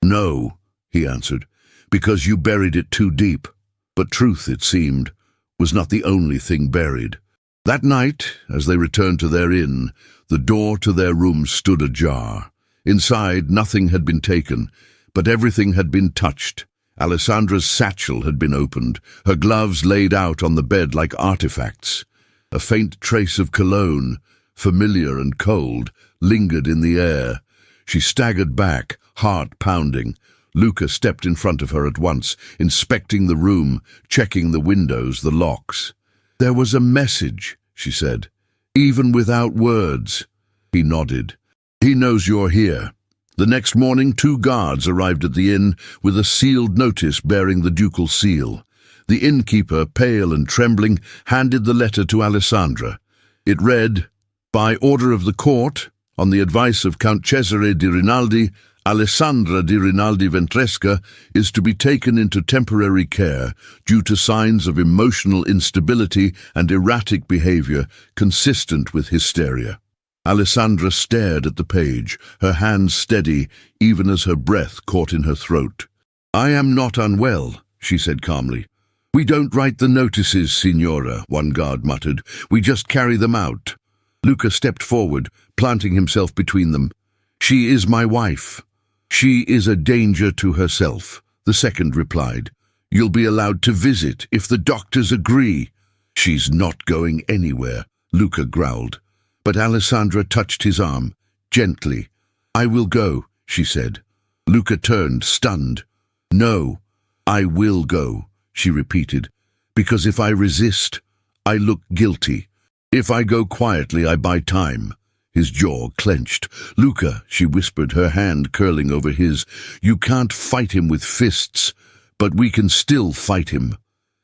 "No," he answered, "because you buried it too deep." But truth, it seemed, was not the only thing buried. That night, as they returned to their inn, the door to their room stood ajar. Inside, nothing had been taken, but everything had been touched. Alessandra's satchel had been opened, her gloves laid out on the bed like artifacts. A faint trace of cologne, familiar and cold, lingered in the air. She staggered back, heart pounding. Luca stepped in front of her at once, inspecting the room, checking the windows, the locks. "There was a message," she said, "even without words." He nodded. "He knows you're here." The next morning, 2 guards arrived at the inn with a sealed notice bearing the ducal seal. The innkeeper, pale and trembling, handed the letter to Alessandra. It read, "By order of the court, on the advice of Count Cesare di Rinaldi, Alessandra di Rinaldi Ventresca is to be taken into temporary care due to signs of emotional instability and erratic behavior consistent with hysteria." Alessandra stared at the page, her hands steady, even as her breath caught in her throat. "I am not unwell," she said calmly. "We don't write the notices, Signora," one guard muttered. "We just carry them out." Luca stepped forward, planting himself between them. "She is my wife." "She is a danger to herself," the second replied. "You'll be allowed to visit if the doctors agree." "She's not going anywhere," Luca growled. But Alessandra touched his arm, gently. "I will go," she said. Luca turned, stunned. "No, I will go," she repeated, "because if I resist, I look guilty. If I go quietly, I buy time." His jaw clenched. "Luca," she whispered, her hand curling over his, "you can't fight him with fists, but we can still fight him."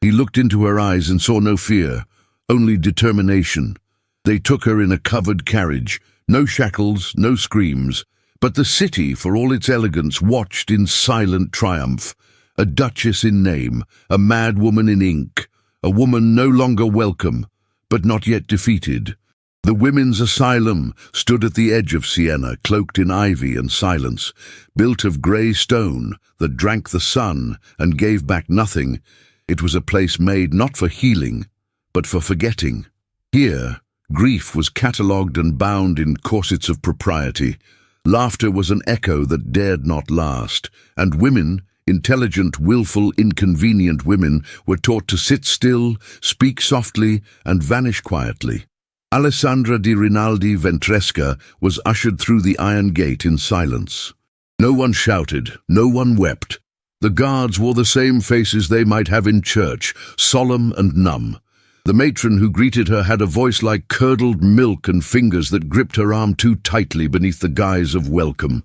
He looked into her eyes and saw no fear, only determination. They took her in a covered carriage, no shackles, no screams, but the city, for all its elegance, watched in silent triumph. a duchess in name, a madwoman in ink, a woman no longer welcome, but not yet defeated. The women's asylum stood at the edge of Siena, cloaked in ivy and silence, built of grey stone that drank the sun and gave back nothing. It was a place made not for healing, but for forgetting. Here, grief was catalogued and bound in corsets of propriety. Laughter was an echo that dared not last, and women, intelligent, willful, inconvenient women, were taught to sit still, speak softly, and vanish quietly. Alessandra di Rinaldi Ventresca was ushered through the iron gate in silence. No one shouted, no one wept. The guards wore the same faces they might have in church, solemn and numb. The matron who greeted her had a voice like curdled milk and fingers that gripped her arm too tightly beneath the guise of welcome.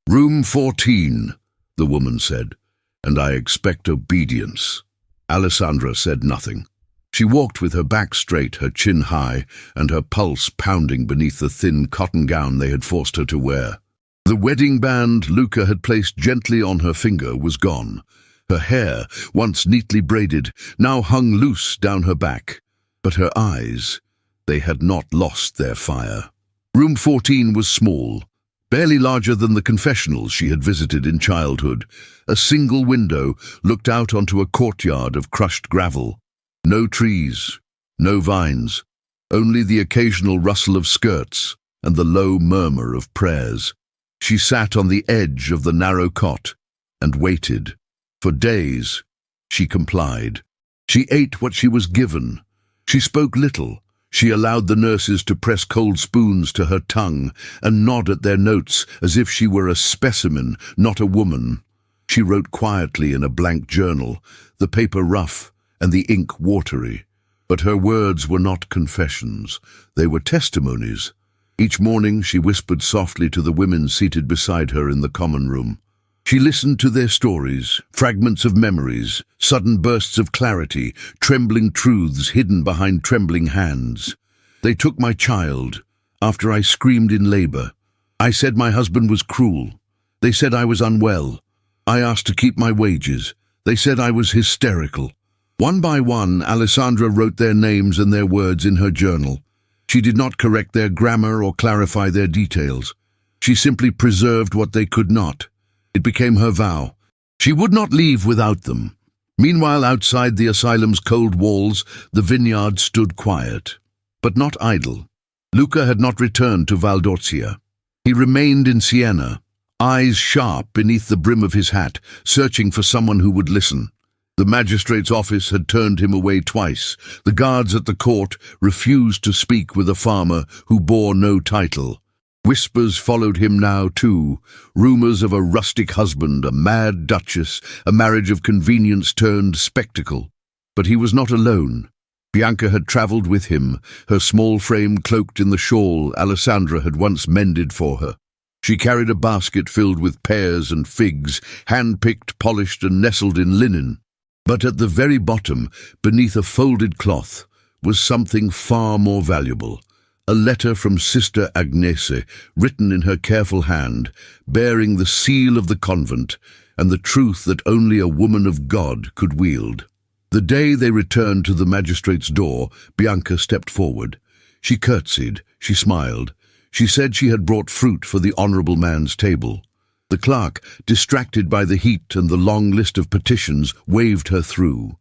"Room 14, the woman said, "and I expect obedience." Alessandra said nothing. She walked with her back straight, her chin high, and her pulse pounding beneath the thin cotton gown they had forced her to wear. The wedding band Luca had placed gently on her finger was gone. Her hair, once neatly braided, now hung loose down her back. But her eyes, they had not lost their fire. Room 14 was small, barely larger than the confessionals she had visited in childhood. A single window looked out onto a courtyard of crushed gravel. No trees, no vines, only the occasional rustle of skirts and the low murmur of prayers. She sat on the edge of the narrow cot and waited. For days, she complied. She ate what she was given. She spoke little. She allowed the nurses to press cold spoons to her tongue and nod at their notes as if she were a specimen, not a woman. She wrote quietly in a blank journal, the paper rough and the ink watery. But her words were not confessions. They were testimonies. Each morning she whispered softly to the women seated beside her in the common room. She listened to their stories, fragments of memories, sudden bursts of clarity, trembling truths hidden behind trembling hands. "They took my child after I screamed in labor. I said my husband was cruel. They said I was unwell. I asked to keep my wages. They said I was hysterical." One by one, Alessandra wrote their names and their words in her journal. She did not correct their grammar or clarify their details. She simply preserved what they could not. It became her vow. She would not leave without them. Meanwhile, outside the asylum's cold walls, the vineyard stood quiet, but not idle. Luca had not returned to Valdorcia. He remained in Siena, eyes sharp beneath the brim of his hat, searching for someone who would listen. The magistrate's office had turned him away twice. The guards at the court refused to speak with a farmer who bore no title. Whispers followed him now, too. Rumors of a rustic husband, a mad duchess, a marriage of convenience turned spectacle. But he was not alone. Bianca had travelled with him, her small frame cloaked in the shawl Alessandra had once mended for her. She carried a basket filled with pears and figs, hand-picked, polished, and nestled in linen. But at the very bottom, beneath a folded cloth, was something far more valuable. A letter from Sister Agnese, written in her careful hand, bearing the seal of the convent and the truth that only a woman of God could wield. The day they returned to the magistrate's door, Bianca stepped forward. She curtsied, she smiled. She said she had brought fruit for the honourable man's table. The clerk, distracted by the heat and the long list of petitions, waved her through.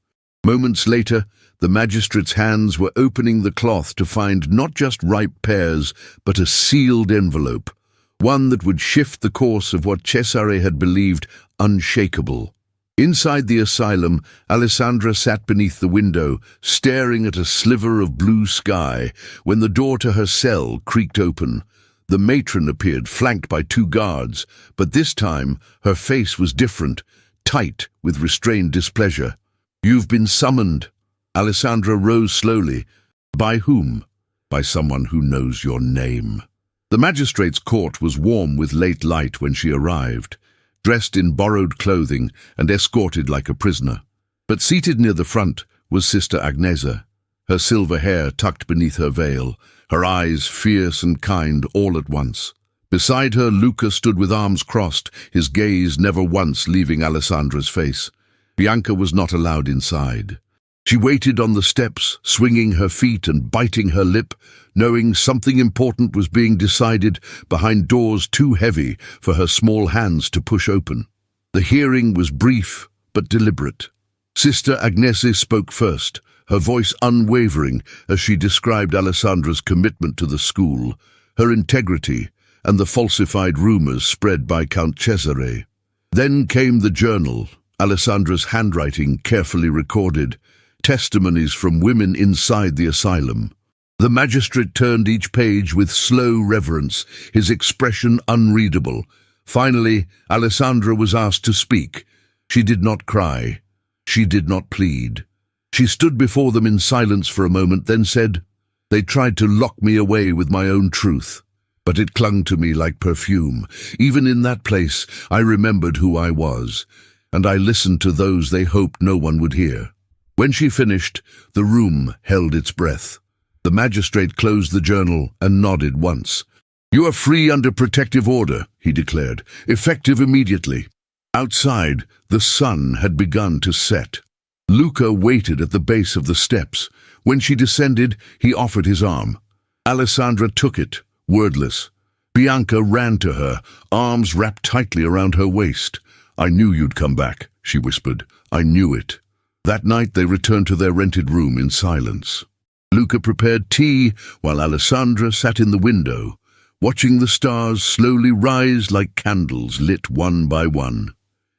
Moments later, the magistrate's hands were opening the cloth to find not just ripe pears, but a sealed envelope, one that would shift the course of what Cesare had believed unshakable. Inside the asylum, Alessandra sat beneath the window, staring at a sliver of blue sky, when the door to her cell creaked open. The matron appeared, flanked by 2 guards, but this time her face was different, tight with restrained displeasure. "You've been summoned." Alessandra rose slowly. "By whom?" "By someone who knows your name." The magistrate's court was warm with late light when she arrived, dressed in borrowed clothing and escorted like a prisoner. But seated near the front was Sister Agnese, her silver hair tucked beneath her veil, her eyes fierce and kind all at once. Beside her, Luca stood with arms crossed, his gaze never once leaving Alessandra's face. Bianca was not allowed inside. She waited on the steps, swinging her feet and biting her lip, knowing something important was being decided behind doors too heavy for her small hands to push open. The hearing was brief but deliberate. Sister Agnese spoke first, her voice unwavering as she described Alessandra's commitment to the school, her integrity, and the falsified rumors spread by Count Cesare. Then came the journal, Alessandra's handwriting carefully recorded, testimonies from women inside the asylum. The magistrate turned each page with slow reverence, his expression unreadable. Finally, Alessandra was asked to speak. She did not cry. She did not plead. She stood before them in silence for a moment, then said, "They tried to lock me away with my own truth, but it clung to me like perfume. Even in that place, I remembered who I was, and I listened to those they hoped no one would hear." When she finished, the room held its breath. The magistrate closed the journal and nodded once. "You are free under protective order," he declared, "effective immediately." Outside, the sun had begun to set. Luca waited at the base of the steps. When she descended, he offered his arm. Alessandra took it, wordless. Bianca ran to her, arms wrapped tightly around her waist. "I knew you'd come back," she whispered. "I knew it." That night they returned to their rented room in silence. Luca prepared tea while Alessandra sat in the window, watching the stars slowly rise like candles lit one by one.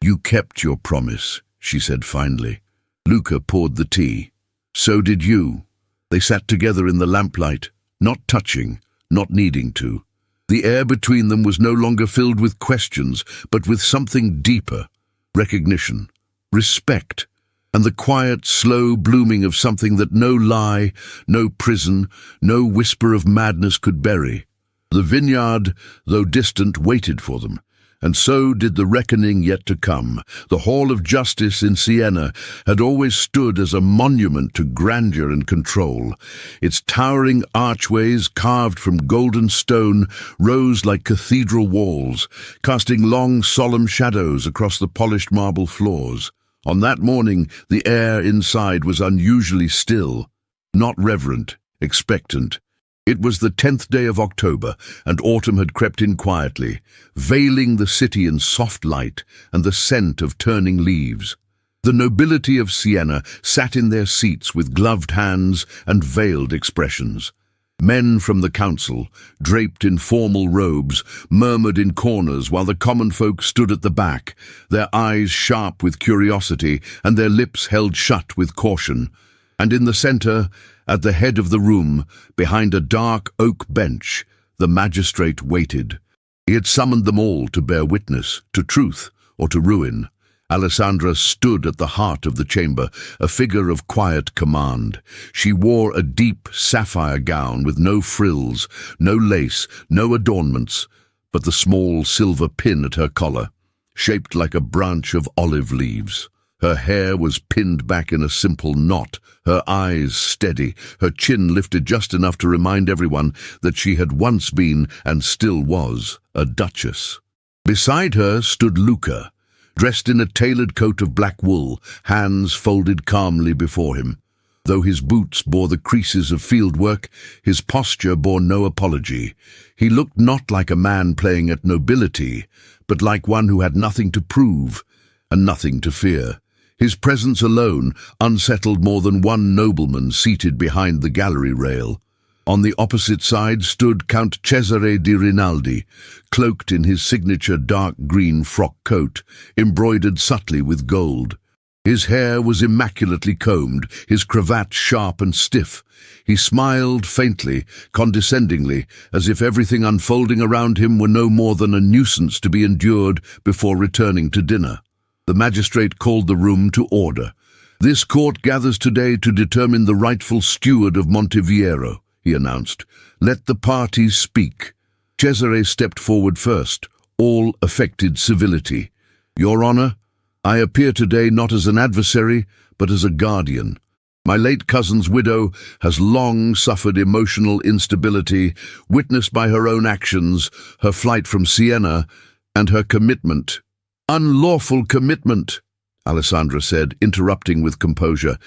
"You kept your promise," she said finally. Luca poured the tea. "So did you." They sat together in the lamplight, not touching, not needing to. The air between them was no longer filled with questions, but with something deeper: recognition, respect, and the quiet, slow blooming of something that no lie, no prison, no whisper of madness could bury. The vineyard, though distant, waited for them, and so did the reckoning yet to come. The Hall of Justice in Siena had always stood as a monument to grandeur and control. Its towering archways, carved from golden stone, rose like cathedral walls, casting long, solemn shadows across the polished marble floors. On that morning, the air inside was unusually still, not reverent, expectant. It was the 10th day of October, and autumn had crept in quietly, veiling the city in soft light and the scent of turning leaves. The nobility of Siena sat in their seats with gloved hands and veiled expressions. Men from the council, draped in formal robes, murmured in corners while the common folk stood at the back, their eyes sharp with curiosity and their lips held shut with caution. And in the center, at the head of the room, behind a dark oak bench, the magistrate waited. He had summoned them all to bear witness, to truth or to ruin. Alessandra stood at the heart of the chamber, a figure of quiet command. She wore a deep sapphire gown with no frills, no lace, no adornments, but the small silver pin at her collar, shaped like a branch of olive leaves. Her hair was pinned back in a simple knot, her eyes steady, her chin lifted just enough to remind everyone that she had once been, and still was, a duchess. Beside her stood Luca, dressed in a tailored coat of black wool, hands folded calmly before him. Though his boots bore the creases of field work, his posture bore no apology. He looked not like a man playing at nobility, but like one who had nothing to prove and nothing to fear. His presence alone unsettled more than one nobleman seated behind the gallery rail. On the opposite side stood Count Cesare di Rinaldi, cloaked in his signature dark green frock coat, embroidered subtly with gold. His hair was immaculately combed, his cravat sharp and stiff. He smiled faintly, condescendingly, as if everything unfolding around him were no more than a nuisance to be endured before returning to dinner. The magistrate called the room to order. "This court gathers today to determine the rightful steward of Monteviero," he announced. "Let the parties speak." Cesare stepped forward first, all affected civility. "Your Honor, I appear today not as an adversary, but as a guardian. My late cousin's widow has long suffered emotional instability, witnessed by her own actions, her flight from Siena, and her commitment. Unlawful commitment," Alessandra said, interrupting with composure.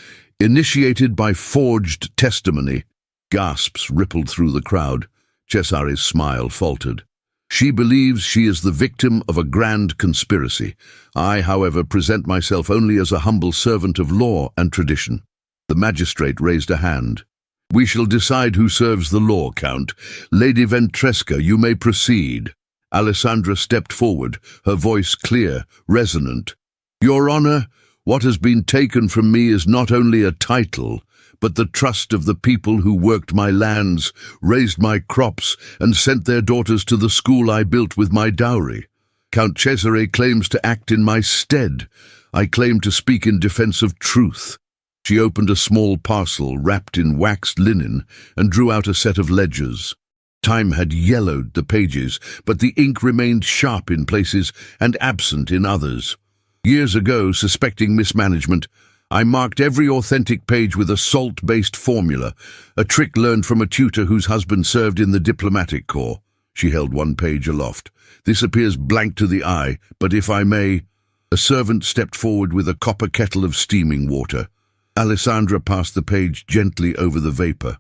Initiated by forged testimony. Gasps rippled through the crowd. Cesare's smile faltered. She believes she is the victim of a grand conspiracy. I, however, present myself only as a humble servant of law and tradition. The magistrate raised a hand. We shall decide who serves the law, Count. Lady Ventresca, you may proceed. Alessandra stepped forward, her voice clear, resonant. Your Honor, what has been taken from me is not only a title, but the trust of the people who worked my lands, raised my crops, and sent their daughters to the school I built with my dowry. Count Cesare claims to act in my stead. I claim to speak in defense of truth. She opened a small parcel wrapped in waxed linen and drew out a set of ledgers. Time had yellowed the pages, but the ink remained sharp in places and absent in others. Years ago, suspecting mismanagement, I marked every authentic page with a salt-based formula, a trick learned from a tutor whose husband served in the diplomatic corps. She held one page aloft. This appears blank to the eye, but if I may... A servant stepped forward with a copper kettle of steaming water. Alessandra passed the page gently over the vapor.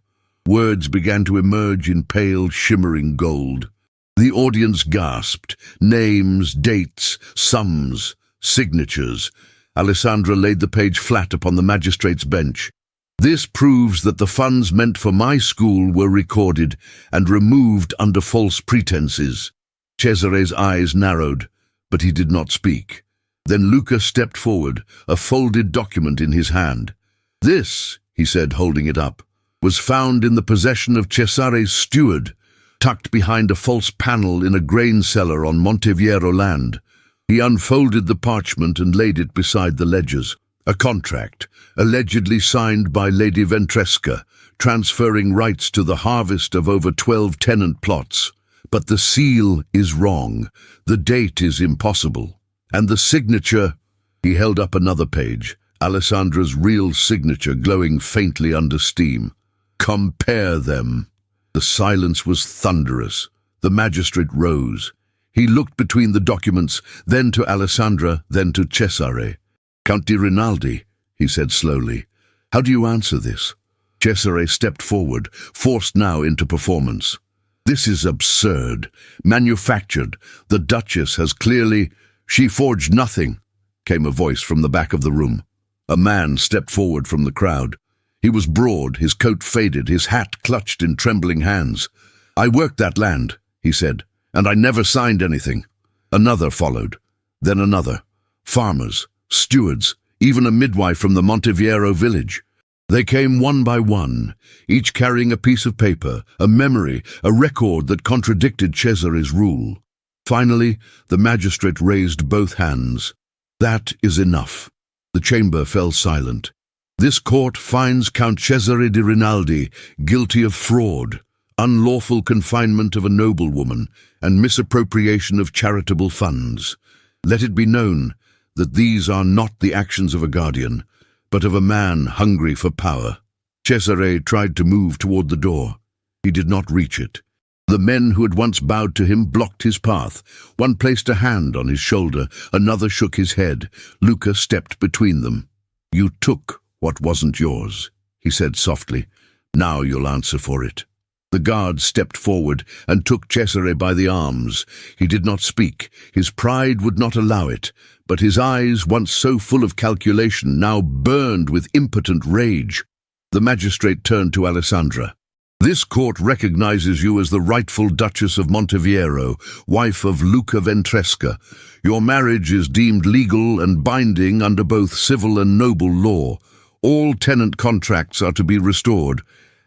Words began to emerge in pale, shimmering gold. The audience gasped. Names, dates, sums, signatures. Alessandra laid the page flat upon the magistrate's bench. This proves that the funds meant for my school were recorded and removed under false pretenses. Cesare's eyes narrowed, but he did not speak. Then Luca stepped forward, a folded document in his hand. This, he said, holding it up, was found in the possession of Cesare's steward, tucked behind a false panel in a grain cellar on Monteviero land. He unfolded the parchment and laid it beside the ledgers. A contract, allegedly signed by Lady Ventresca, transferring rights to the harvest of over 12 tenant plots. But the seal is wrong, the date is impossible, and the signature... He held up another page, Alessandra's real signature glowing faintly under steam. Compare them. The silence was thunderous. The magistrate rose. He looked between the documents, then to Alessandra, then to Cesare. Count di Rinaldi, he said slowly, how do you answer this? Cesare stepped forward, forced now into performance. This is absurd. Manufactured. The Duchess has clearly... She forged nothing, came a voice from the back of the room. A man stepped forward from the crowd. He was broad, his coat faded, his hat clutched in trembling hands. I worked that land, he said, and I never signed anything. Another followed, then another. Farmers, stewards, even a midwife from the Monteviero village. They came one by one, each carrying a piece of paper, a memory, a record that contradicted Cesare's rule. Finally, the magistrate raised both hands. That is enough. The chamber fell silent. This court finds Count Cesare di Rinaldi guilty of fraud, unlawful confinement of a noblewoman, and misappropriation of charitable funds. Let it be known that these are not the actions of a guardian, but of a man hungry for power. Cesare tried to move toward the door. He did not reach it. The men who had once bowed to him blocked his path. One placed a hand on his shoulder, another shook his head. Luca stepped between them. You took what wasn't yours, he said softly. Now you'll answer for it. The guard stepped forward and took Cesare by the arms. He did not speak. His pride would not allow it, but his eyes, once so full of calculation, now burned with impotent rage. The magistrate turned to Alessandra. This court recognizes you as the rightful Duchess of Monteviero, wife of Luca Ventresca. Your marriage is deemed legal and binding under both civil and noble law. All tenant contracts are to be restored,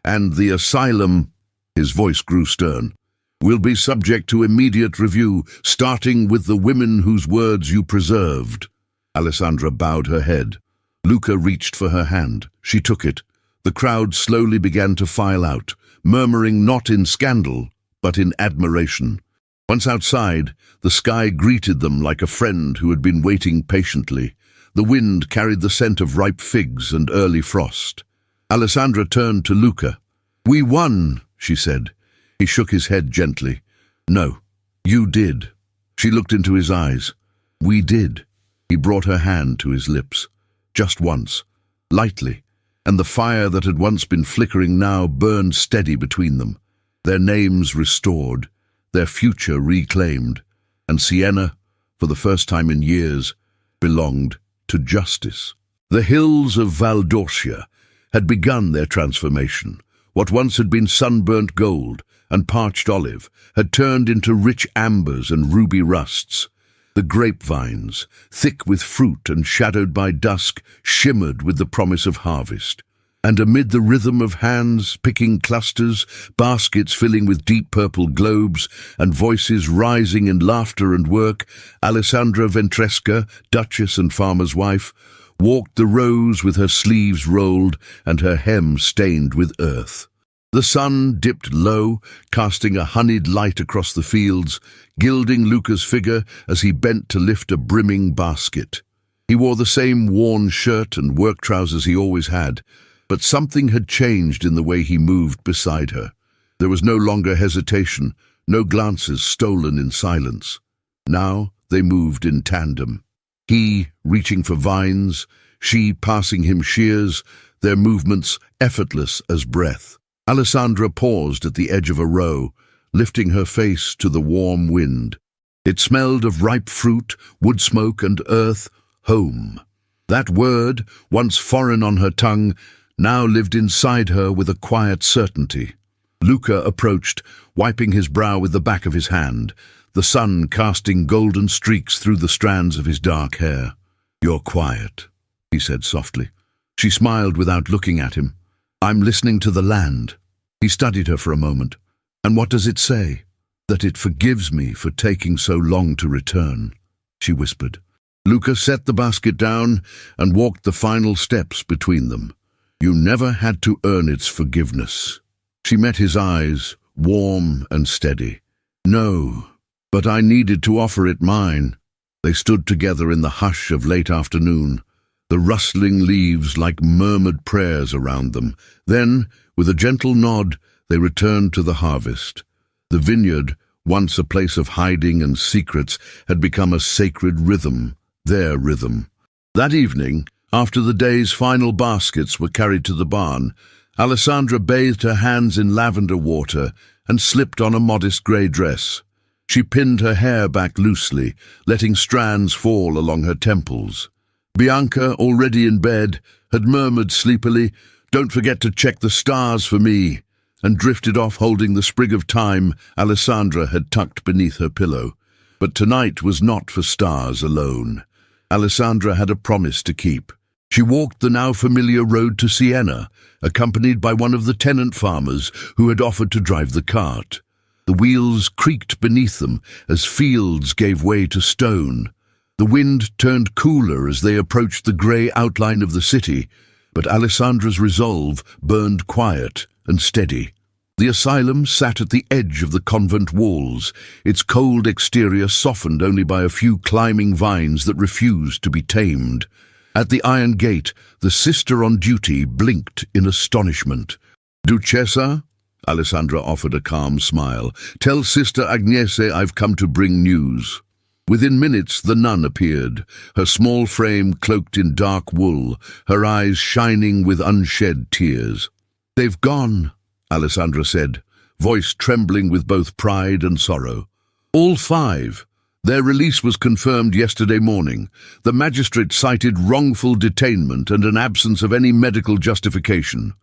and the asylum, his voice grew stern, will be subject to immediate review, starting with the women whose words you preserved. Alessandra bowed her head. Luca reached for her hand. She took it. The crowd slowly began to file out, murmuring not in scandal, but in admiration. Once outside, the sky greeted them like a friend who had been waiting patiently. The wind carried the scent of ripe figs and early frost. Alessandra turned to Luca. We won, she said. He shook his head gently. No, you did. She looked into his eyes. We did. He brought her hand to his lips, just once, lightly, and the fire that had once been flickering now burned steady between them, their names restored, their future reclaimed, and Sienna, for the first time in years, belonged to justice. The hills of Valdorcia had begun their transformation. What once had been sunburnt gold and parched olive had turned into rich ambers and ruby rusts. The grapevines, thick with fruit and shadowed by dusk, shimmered with the promise of harvest. And amid the rhythm of hands picking clusters, baskets filling with deep purple globes, and voices rising in laughter and work, Alessandra Ventresca, Duchess and farmer's wife, walked the rows with her sleeves rolled and her hem stained with earth. The sun dipped low, casting a honeyed light across the fields, gilding Luca's figure as he bent to lift a brimming basket. He wore the same worn shirt and work trousers he always had, but something had changed in the way he moved beside her. There was no longer hesitation, no glances stolen in silence. Now they moved in tandem. He reaching for vines, she passing him shears, their movements effortless as breath. Alessandra paused at the edge of a row, lifting her face to the warm wind. It smelled of ripe fruit, wood smoke and earth, home. That word, once foreign on her tongue, now lived inside her with a quiet certainty. Luca approached, wiping his brow with the back of his hand, the sun casting golden streaks through the strands of his dark hair. "You're quiet," he said softly. She smiled without looking at him. "I'm listening to the land." He studied her for a moment. "And what does it say?" "That it forgives me for taking so long to return," she whispered. Luca set the basket down and walked the final steps between them. "You never had to earn its forgiveness." She met his eyes, warm and steady. "No, but I needed to offer it mine." They stood together in the hush of late afternoon, the rustling leaves like murmured prayers around them. Then, with a gentle nod, they returned to the harvest. The vineyard, once a place of hiding and secrets, had become a sacred rhythm, their rhythm. That evening, after the day's final baskets were carried to the barn, Alessandra bathed her hands in lavender water and slipped on a modest grey dress. She pinned her hair back loosely, letting strands fall along her temples. Bianca, already in bed, had murmured sleepily, "Don't forget to check the stars for me," and drifted off holding the sprig of thyme Alessandra had tucked beneath her pillow. But tonight was not for stars alone. Alessandra had a promise to keep. She walked the now familiar road to Siena, accompanied by one of the tenant farmers who had offered to drive the cart. The wheels creaked beneath them as fields gave way to stone. The wind turned cooler as they approached the grey outline of the city, but Alessandra's resolve burned quiet and steady. The asylum sat at the edge of the convent walls, its cold exterior softened only by a few climbing vines that refused to be tamed. At the iron gate, the sister on duty blinked in astonishment. "Duchessa?" Alessandra offered a calm smile. "Tell Sister Agnese I've come to bring news." Within minutes the nun appeared, her small frame cloaked in dark wool, her eyes shining with unshed tears. "They've gone," Alessandra said, voice trembling with both pride and sorrow. "All 5. Their release was confirmed yesterday morning. The magistrate cited wrongful detainment and an absence of any medical justification."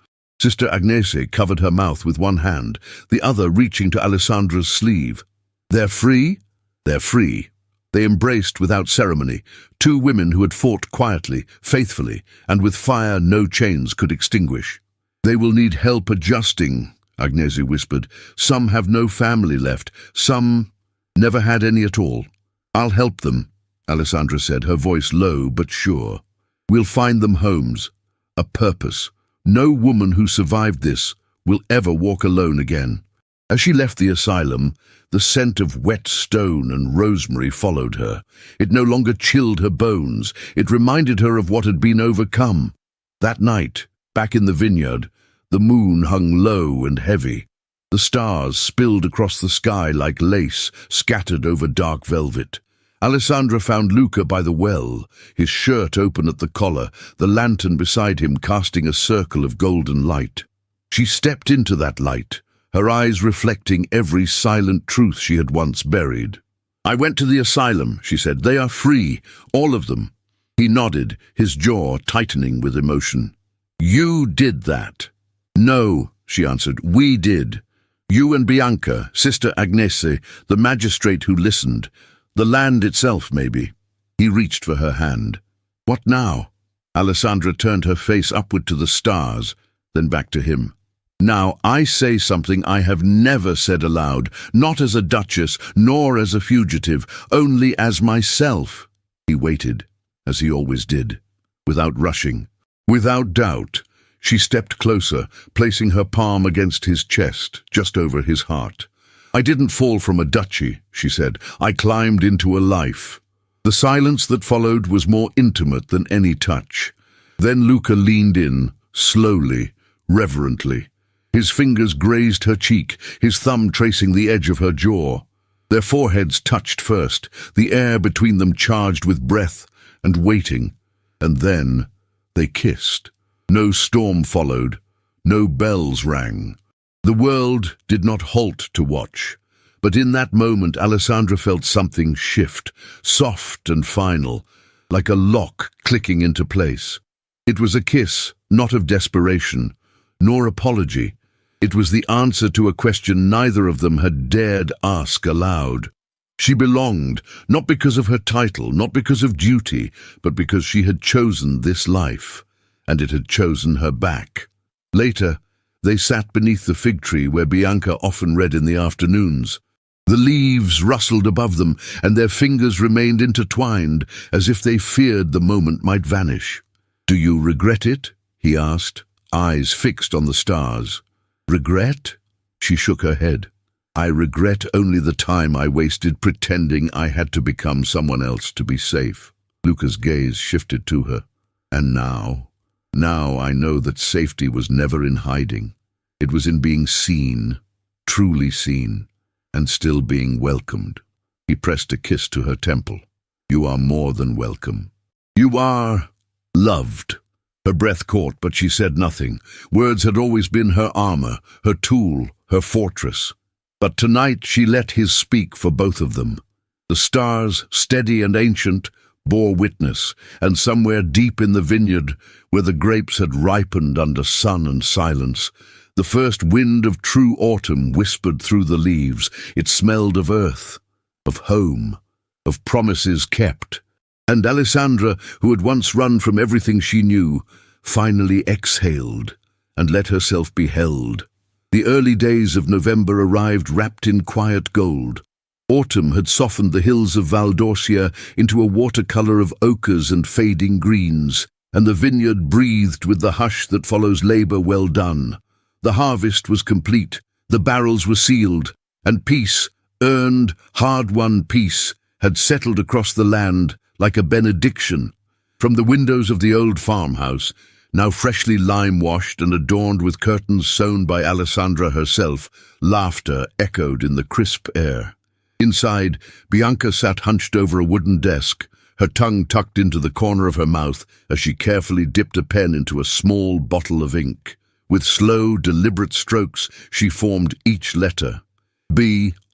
Sister Agnese covered her mouth with one hand, the other reaching to Alessandra's sleeve. "They're free?" "They're free." They embraced without ceremony, 2 women who had fought quietly, faithfully, and with fire no chains could extinguish. "They will need help adjusting," Agnese whispered. "Some have no family left, some never had any at all." "I'll help them," Alessandra said, her voice low but sure. "We'll find them homes, a purpose. No woman who survived this will ever walk alone again." As she left the asylum, the scent of wet stone and rosemary followed her. It no longer chilled her bones. It reminded her of what had been overcome. That night, back in the vineyard, the moon hung low and heavy. The stars spilled across the sky like lace scattered over dark velvet. Alessandra found Luca by the well, his shirt open at the collar, the lantern beside him casting a circle of golden light. She stepped into that light, her eyes reflecting every silent truth she had once buried. "I went to the asylum," she said. "They are free, all of them." He nodded, his jaw tightening with emotion. "You did that." "No," she answered, "we did. You and Bianca, Sister Agnese, the magistrate who listened, the land itself, maybe." He reached for her hand. "What now?" Alessandra turned her face upward to the stars, then back to him. "Now I say something I have never said aloud, not as a duchess, nor as a fugitive, only as myself." He waited, as he always did, without rushing. Without doubt, she stepped closer, placing her palm against his chest, just over his heart. "I didn't fall from a duchy," she said. "I climbed into a life." The silence that followed was more intimate than any touch. Then Luca leaned in, slowly, reverently. His fingers grazed her cheek, his thumb tracing the edge of her jaw. Their foreheads touched first, the air between them charged with breath and waiting, and then they kissed. No storm followed, no bells rang. The world did not halt to watch, but in that moment Alessandra felt something shift, soft and final, like a lock clicking into place. It was a kiss, not of desperation, nor apology. It was the answer to a question neither of them had dared ask aloud. She belonged, not because of her title, not because of duty, but because she had chosen this life, and it had chosen her back. Later, they sat beneath the fig tree where Bianca often read in the afternoons. The leaves rustled above them, and their fingers remained intertwined, as if they feared the moment might vanish. "Do you regret it?" he asked, eyes fixed on the stars. "Regret?" She shook her head. "I regret only the time I wasted pretending I had to become someone else to be safe." Luca's gaze shifted to her. "And now? Now I know that safety was never in hiding. It was in being seen, truly seen, and still being welcomed." He pressed a kiss to her temple. "You are more than welcome. You are loved." Her breath caught, but she said nothing. Words had always been her armor, her tool, her fortress. But tonight she let his speak for both of them. The stars, steady and ancient, bore witness, and somewhere deep in the vineyard, where the grapes had ripened under sun and silence, the first wind of true autumn whispered through the leaves. It smelled of earth, of home, of promises kept. And Alessandra, who had once run from everything she knew, finally exhaled and let herself be held. The early days of November arrived wrapped in quiet gold. Autumn had softened the hills of Valdorcia into a watercolor of ochres and fading greens, and the vineyard breathed with the hush that follows labor well done. The harvest was complete, the barrels were sealed, and peace, earned, hard-won peace, had settled across the land like a benediction. From the windows of the old farmhouse, now freshly lime-washed and adorned with curtains sewn by Alessandra herself, laughter echoed in the crisp air. Inside, Bianca sat hunched over a wooden desk, her tongue tucked into the corner of her mouth as she carefully dipped a pen into a small bottle of ink. With slow, deliberate strokes, she formed each letter. B-I-A-N-C-A.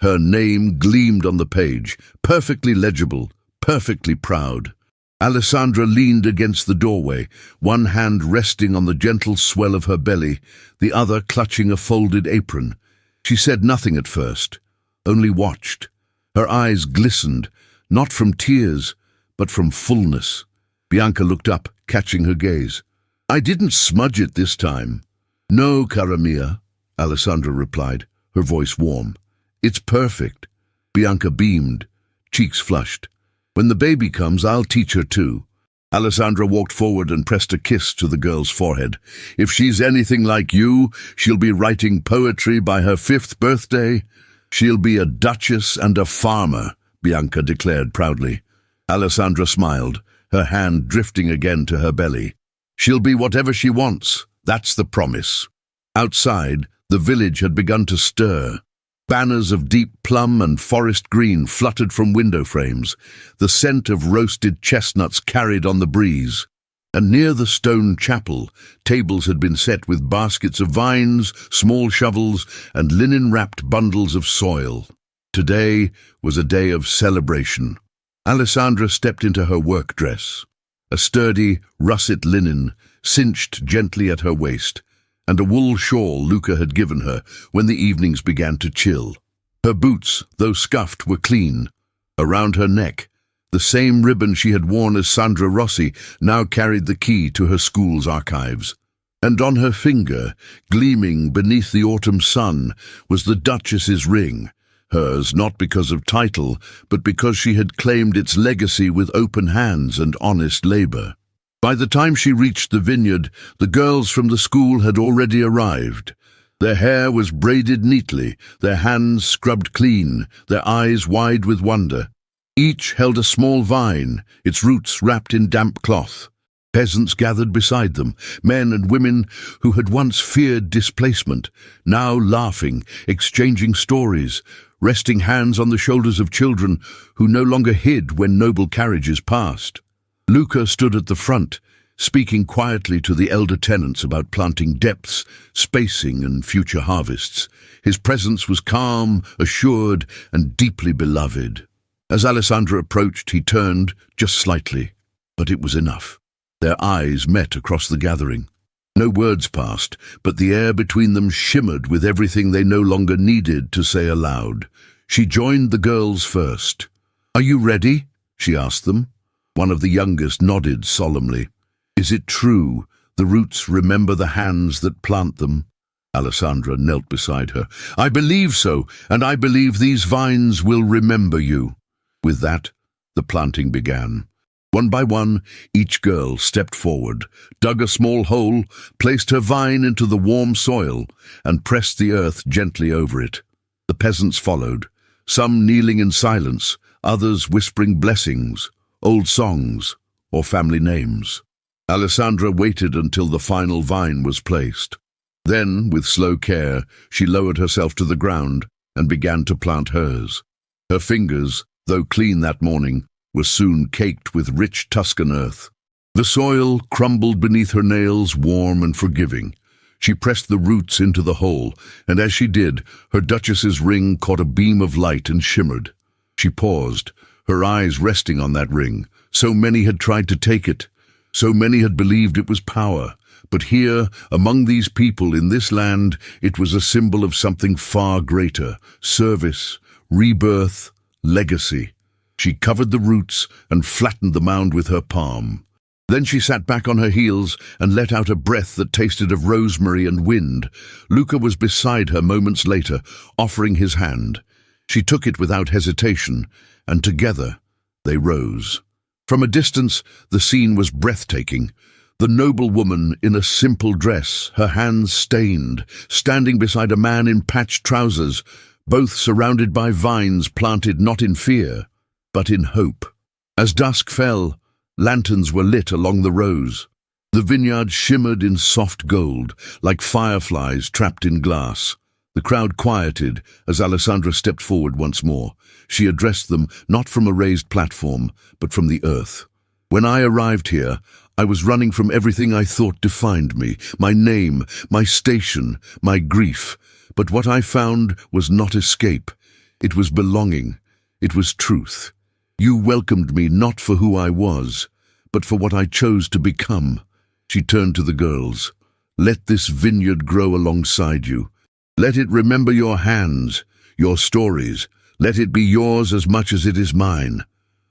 Her name gleamed on the page, perfectly legible, perfectly proud. Alessandra leaned against the doorway, one hand resting on the gentle swell of her belly, the other clutching a folded apron. She said nothing at first, only watched. Her eyes glistened, not from tears, but from fullness. Bianca looked up, catching her gaze. "I didn't smudge it this time." "No, cara mia," Alessandra replied, her voice warm. "It's perfect." Bianca beamed, cheeks flushed. "When the baby comes, I'll teach her too." Alessandra walked forward and pressed a kiss to the girl's forehead. "If she's anything like you, she'll be writing poetry by her 5th birthday. She'll be a duchess and a farmer," Bianca declared proudly. Alessandra smiled, her hand drifting again to her belly. "She'll be whatever she wants, that's the promise." Outside, the village had begun to stir. Banners of deep plum and forest green fluttered from window frames, the scent of roasted chestnuts carried on the breeze. And near the stone chapel, tables had been set with baskets of vines, small shovels, and linen-wrapped bundles of soil. Today was a day of celebration. Alessandra stepped into her work dress, a sturdy, russet linen, cinched gently at her waist, and a wool shawl Luca had given her when the evenings began to chill. Her boots, though scuffed, were clean. Around her neck, the same ribbon she had worn as Sandra Rossi now carried the key to her school's archives. And on her finger, gleaming beneath the autumn sun, was the Duchess's ring, hers not because of title, but because she had claimed its legacy with open hands and honest labor. By the time she reached the vineyard, the girls from the school had already arrived. Their hair was braided neatly, their hands scrubbed clean, their eyes wide with wonder. Each held a small vine, its roots wrapped in damp cloth. Peasants gathered beside them, men and women who had once feared displacement, now laughing, exchanging stories, resting hands on the shoulders of children who no longer hid when noble carriages passed. Luca stood at the front, speaking quietly to the elder tenants about planting depths, spacing, and future harvests. His presence was calm, assured, and deeply beloved. As Alessandra approached, he turned, just slightly, but it was enough. Their eyes met across the gathering. No words passed, but the air between them shimmered with everything they no longer needed to say aloud. She joined the girls first. "Are you ready?" she asked them. One of the youngest nodded solemnly. "Is it true, the roots remember the hands that plant them?" Alessandra knelt beside her. "I believe so, and I believe these vines will remember you." With that, the planting began. One by one, each girl stepped forward, dug a small hole, placed her vine into the warm soil, and pressed the earth gently over it. The peasants followed, some kneeling in silence, others whispering blessings, old songs, or family names. Alessandra waited until the final vine was placed. Then, with slow care, she lowered herself to the ground and began to plant hers. Her fingers, though clean that morning, were soon caked with rich Tuscan earth. The soil crumbled beneath her nails, warm and forgiving. She pressed the roots into the hole, and as she did, her Duchess's ring caught a beam of light and shimmered. She paused, her eyes resting on that ring. So many had tried to take it. So many had believed it was power. But here, among these people in this land, it was a symbol of something far greater: service, rebirth, legacy. She covered the roots and flattened the mound with her palm. Then she sat back on her heels and let out a breath that tasted of rosemary and wind. Luca was beside her moments later, offering his hand. She took it without hesitation, and together they rose. From a distance, the scene was breathtaking. The noble woman in a simple dress, her hands stained, standing beside a man in patched trousers, both surrounded by vines planted not in fear, but in hope. As dusk fell, lanterns were lit along the rows. The vineyard shimmered in soft gold, like fireflies trapped in glass. The crowd quieted as Alessandra stepped forward once more. She addressed them not from a raised platform, but from the earth. "When I arrived here, I was running from everything I thought defined me, my name, my station, my grief. But what I found was not escape. It was belonging. It was truth. You welcomed me not for who I was, but for what I chose to become." She turned to the girls. "Let this vineyard grow alongside you. Let it remember your hands, your stories. Let it be yours as much as it is mine."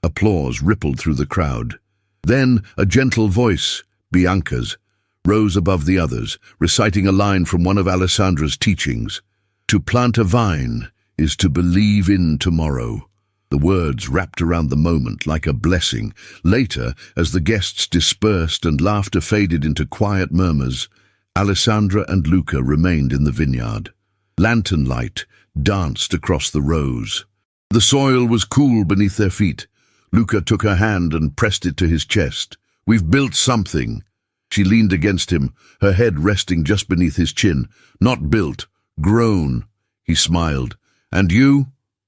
Applause rippled through the crowd. Then a gentle voice, Bianca's, rose above the others, reciting a line from one of Alessandra's teachings. "To plant a vine is to believe in tomorrow." The words wrapped around the moment like a blessing. Later, as the guests dispersed and laughter faded into quiet murmurs, Alessandra and Luca remained in the vineyard. Lantern light danced across the rows. The soil was cool beneath their feet. Luca took her hand and pressed it to his chest. "We've built something." She leaned against him, her head resting just beneath his chin. "Not built, grown." He smiled, "And you?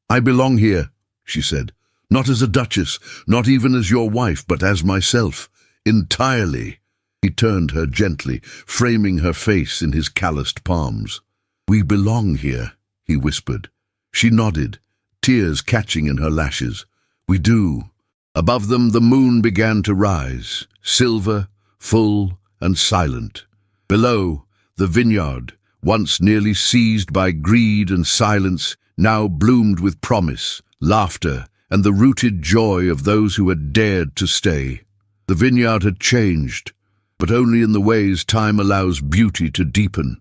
I belong here," she said. "Not as a duchess, not even as your wife, but as myself. Entirely." He turned her gently, framing her face in his calloused palms. "We belong here," he whispered. She nodded, tears catching in her lashes. "We do." Above them the moon began to rise, silver, full, and silent. Below, the vineyard, once nearly seized by greed and silence, now bloomed with promise, laughter, and the rooted joy of those who had dared to stay. The vineyard had changed, but only in the ways time allows beauty to deepen.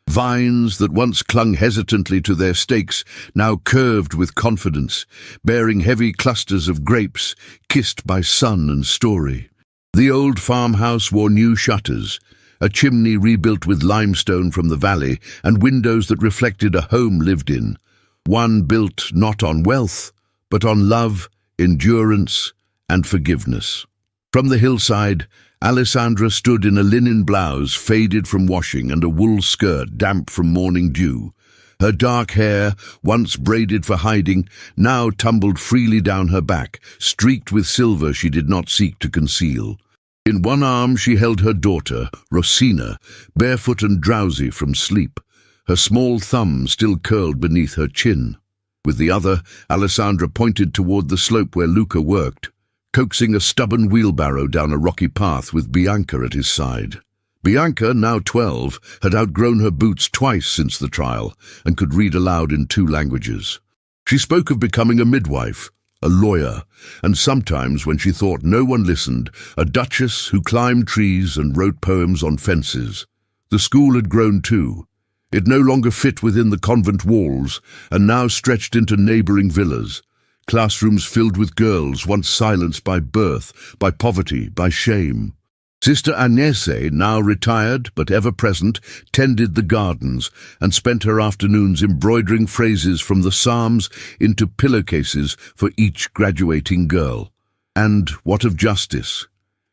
Vines that once clung hesitantly to their stakes now curved with confidence, bearing heavy clusters of grapes, kissed by sun and story. The old farmhouse wore new shutters, a chimney rebuilt with limestone from the valley, and windows that reflected a home lived in, one built not on wealth, but on love, endurance, and forgiveness. From the hillside, Alessandra stood in a linen blouse faded from washing and a wool skirt damp from morning dew. Her dark hair, once braided for hiding, now tumbled freely down her back, streaked with silver she did not seek to conceal. In one arm she held her daughter, Rosina, barefoot and drowsy from sleep, her small thumb still curled beneath her chin. With the other, Alessandra pointed toward the slope where Luca worked, coaxing a stubborn wheelbarrow down a rocky path with Bianca at his side. Bianca, now 12, had outgrown her boots twice since the trial and could read aloud in 2 languages. She spoke of becoming a midwife, a lawyer, and sometimes, when she thought no one listened, a duchess who climbed trees and wrote poems on fences. The school had grown too. It no longer fit within the convent walls and now stretched into neighboring villas. Classrooms filled with girls once silenced by birth, by poverty, by shame. Sister Agnese, now retired but ever present, tended the gardens and spent her afternoons embroidering phrases from the Psalms into pillowcases for each graduating girl. And what of justice?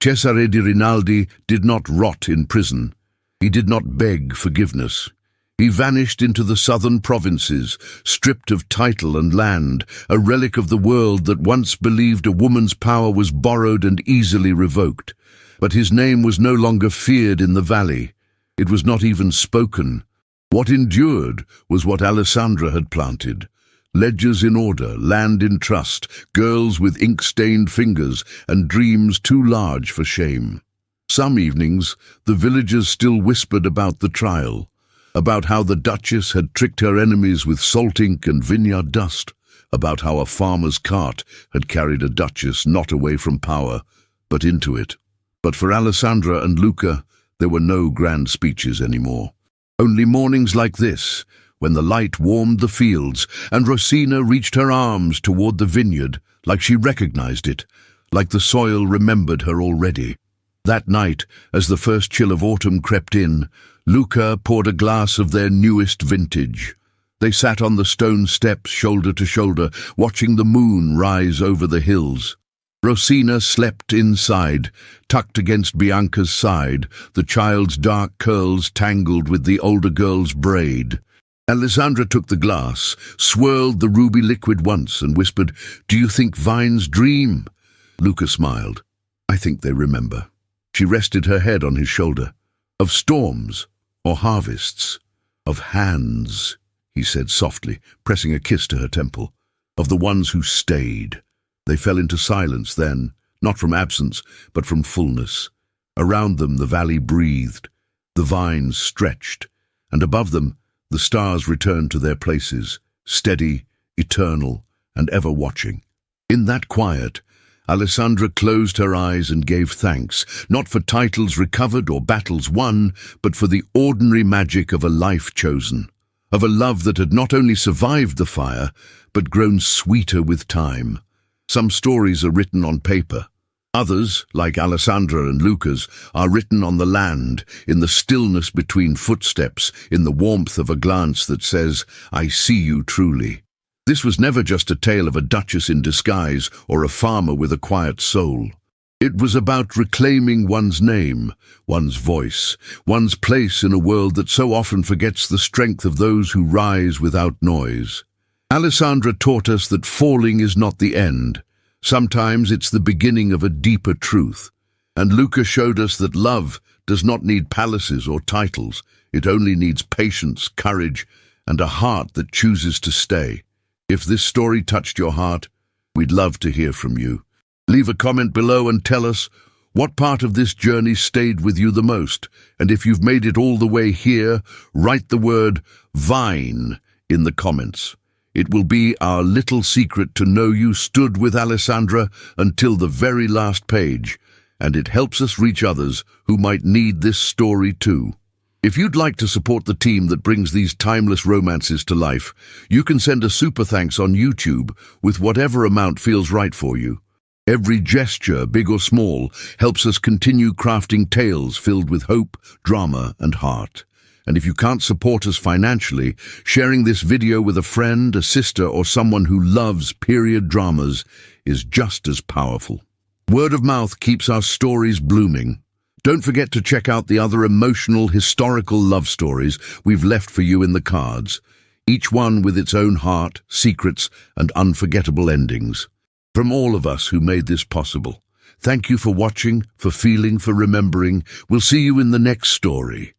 Cesare di Rinaldi did not rot in prison. He did not beg forgiveness. He vanished into the southern provinces, stripped of title and land, a relic of the world that once believed a woman's power was borrowed and easily revoked. But his name was no longer feared in the valley. It was not even spoken. What endured was what Alessandra had planted. Ledgers in order, land in trust, girls with ink-stained fingers, and dreams too large for shame. Some evenings, the villagers still whispered about the trial, about how the Duchess had tricked her enemies with salt ink and vineyard dust, about how a farmer's cart had carried a duchess not away from power, but into it. But for Alessandra and Luca, there were no grand speeches anymore. Only mornings like this, when the light warmed the fields and Rosina reached her arms toward the vineyard, like she recognized it, like the soil remembered her already. That night, as the first chill of autumn crept in, Luca poured a glass of their newest vintage. They sat on the stone steps shoulder to shoulder, watching the moon rise over the hills. Rosina slept inside, tucked against Bianca's side, the child's dark curls tangled with the older girl's braid. Alessandra took the glass, swirled the ruby liquid once, and whispered, "Do you think vines dream?" Luca smiled. "I think they remember." She rested her head on his shoulder. "Of storms, or harvests, of hands," he said softly, pressing a kiss to her temple. "Of the ones who stayed." They fell into silence then, not from absence, but from fullness. Around them the valley breathed, the vines stretched, and above them the stars returned to their places, steady, eternal, and ever watching. In that quiet, Alessandra closed her eyes and gave thanks, not for titles recovered or battles won, but for the ordinary magic of a life chosen, of a love that had not only survived the fire, but grown sweeter with time. Some stories are written on paper. Others, like Alessandra and Luca's, are written on the land, in the stillness between footsteps, in the warmth of a glance that says, "I see you truly." This was never just a tale of a duchess in disguise or a farmer with a quiet soul. It was about reclaiming one's name, one's voice, one's place in a world that so often forgets the strength of those who rise without noise. Alessandra taught us that falling is not the end. Sometimes it's the beginning of a deeper truth. And Luca showed us that love does not need palaces or titles. It only needs patience, courage, and a heart that chooses to stay. If this story touched your heart, we'd love to hear from you. Leave a comment below and tell us what part of this journey stayed with you the most. And if you've made it all the way here, write the word Vine in the comments. It will be our little secret to know you stood with Alessandra until the very last page, and it helps us reach others who might need this story too. If you'd like to support the team that brings these timeless romances to life, you can send a super thanks on YouTube with whatever amount feels right for you. Every gesture, big or small, helps us continue crafting tales filled with hope, drama, and heart. And if you can't support us financially, sharing this video with a friend, a sister, or someone who loves period dramas is just as powerful. Word of mouth keeps our stories blooming. Don't forget to check out the other emotional, historical love stories we've left for you in the cards, each one with its own heart, secrets, and unforgettable endings. From all of us who made this possible, thank you for watching, for feeling, for remembering. We'll see you in the next story.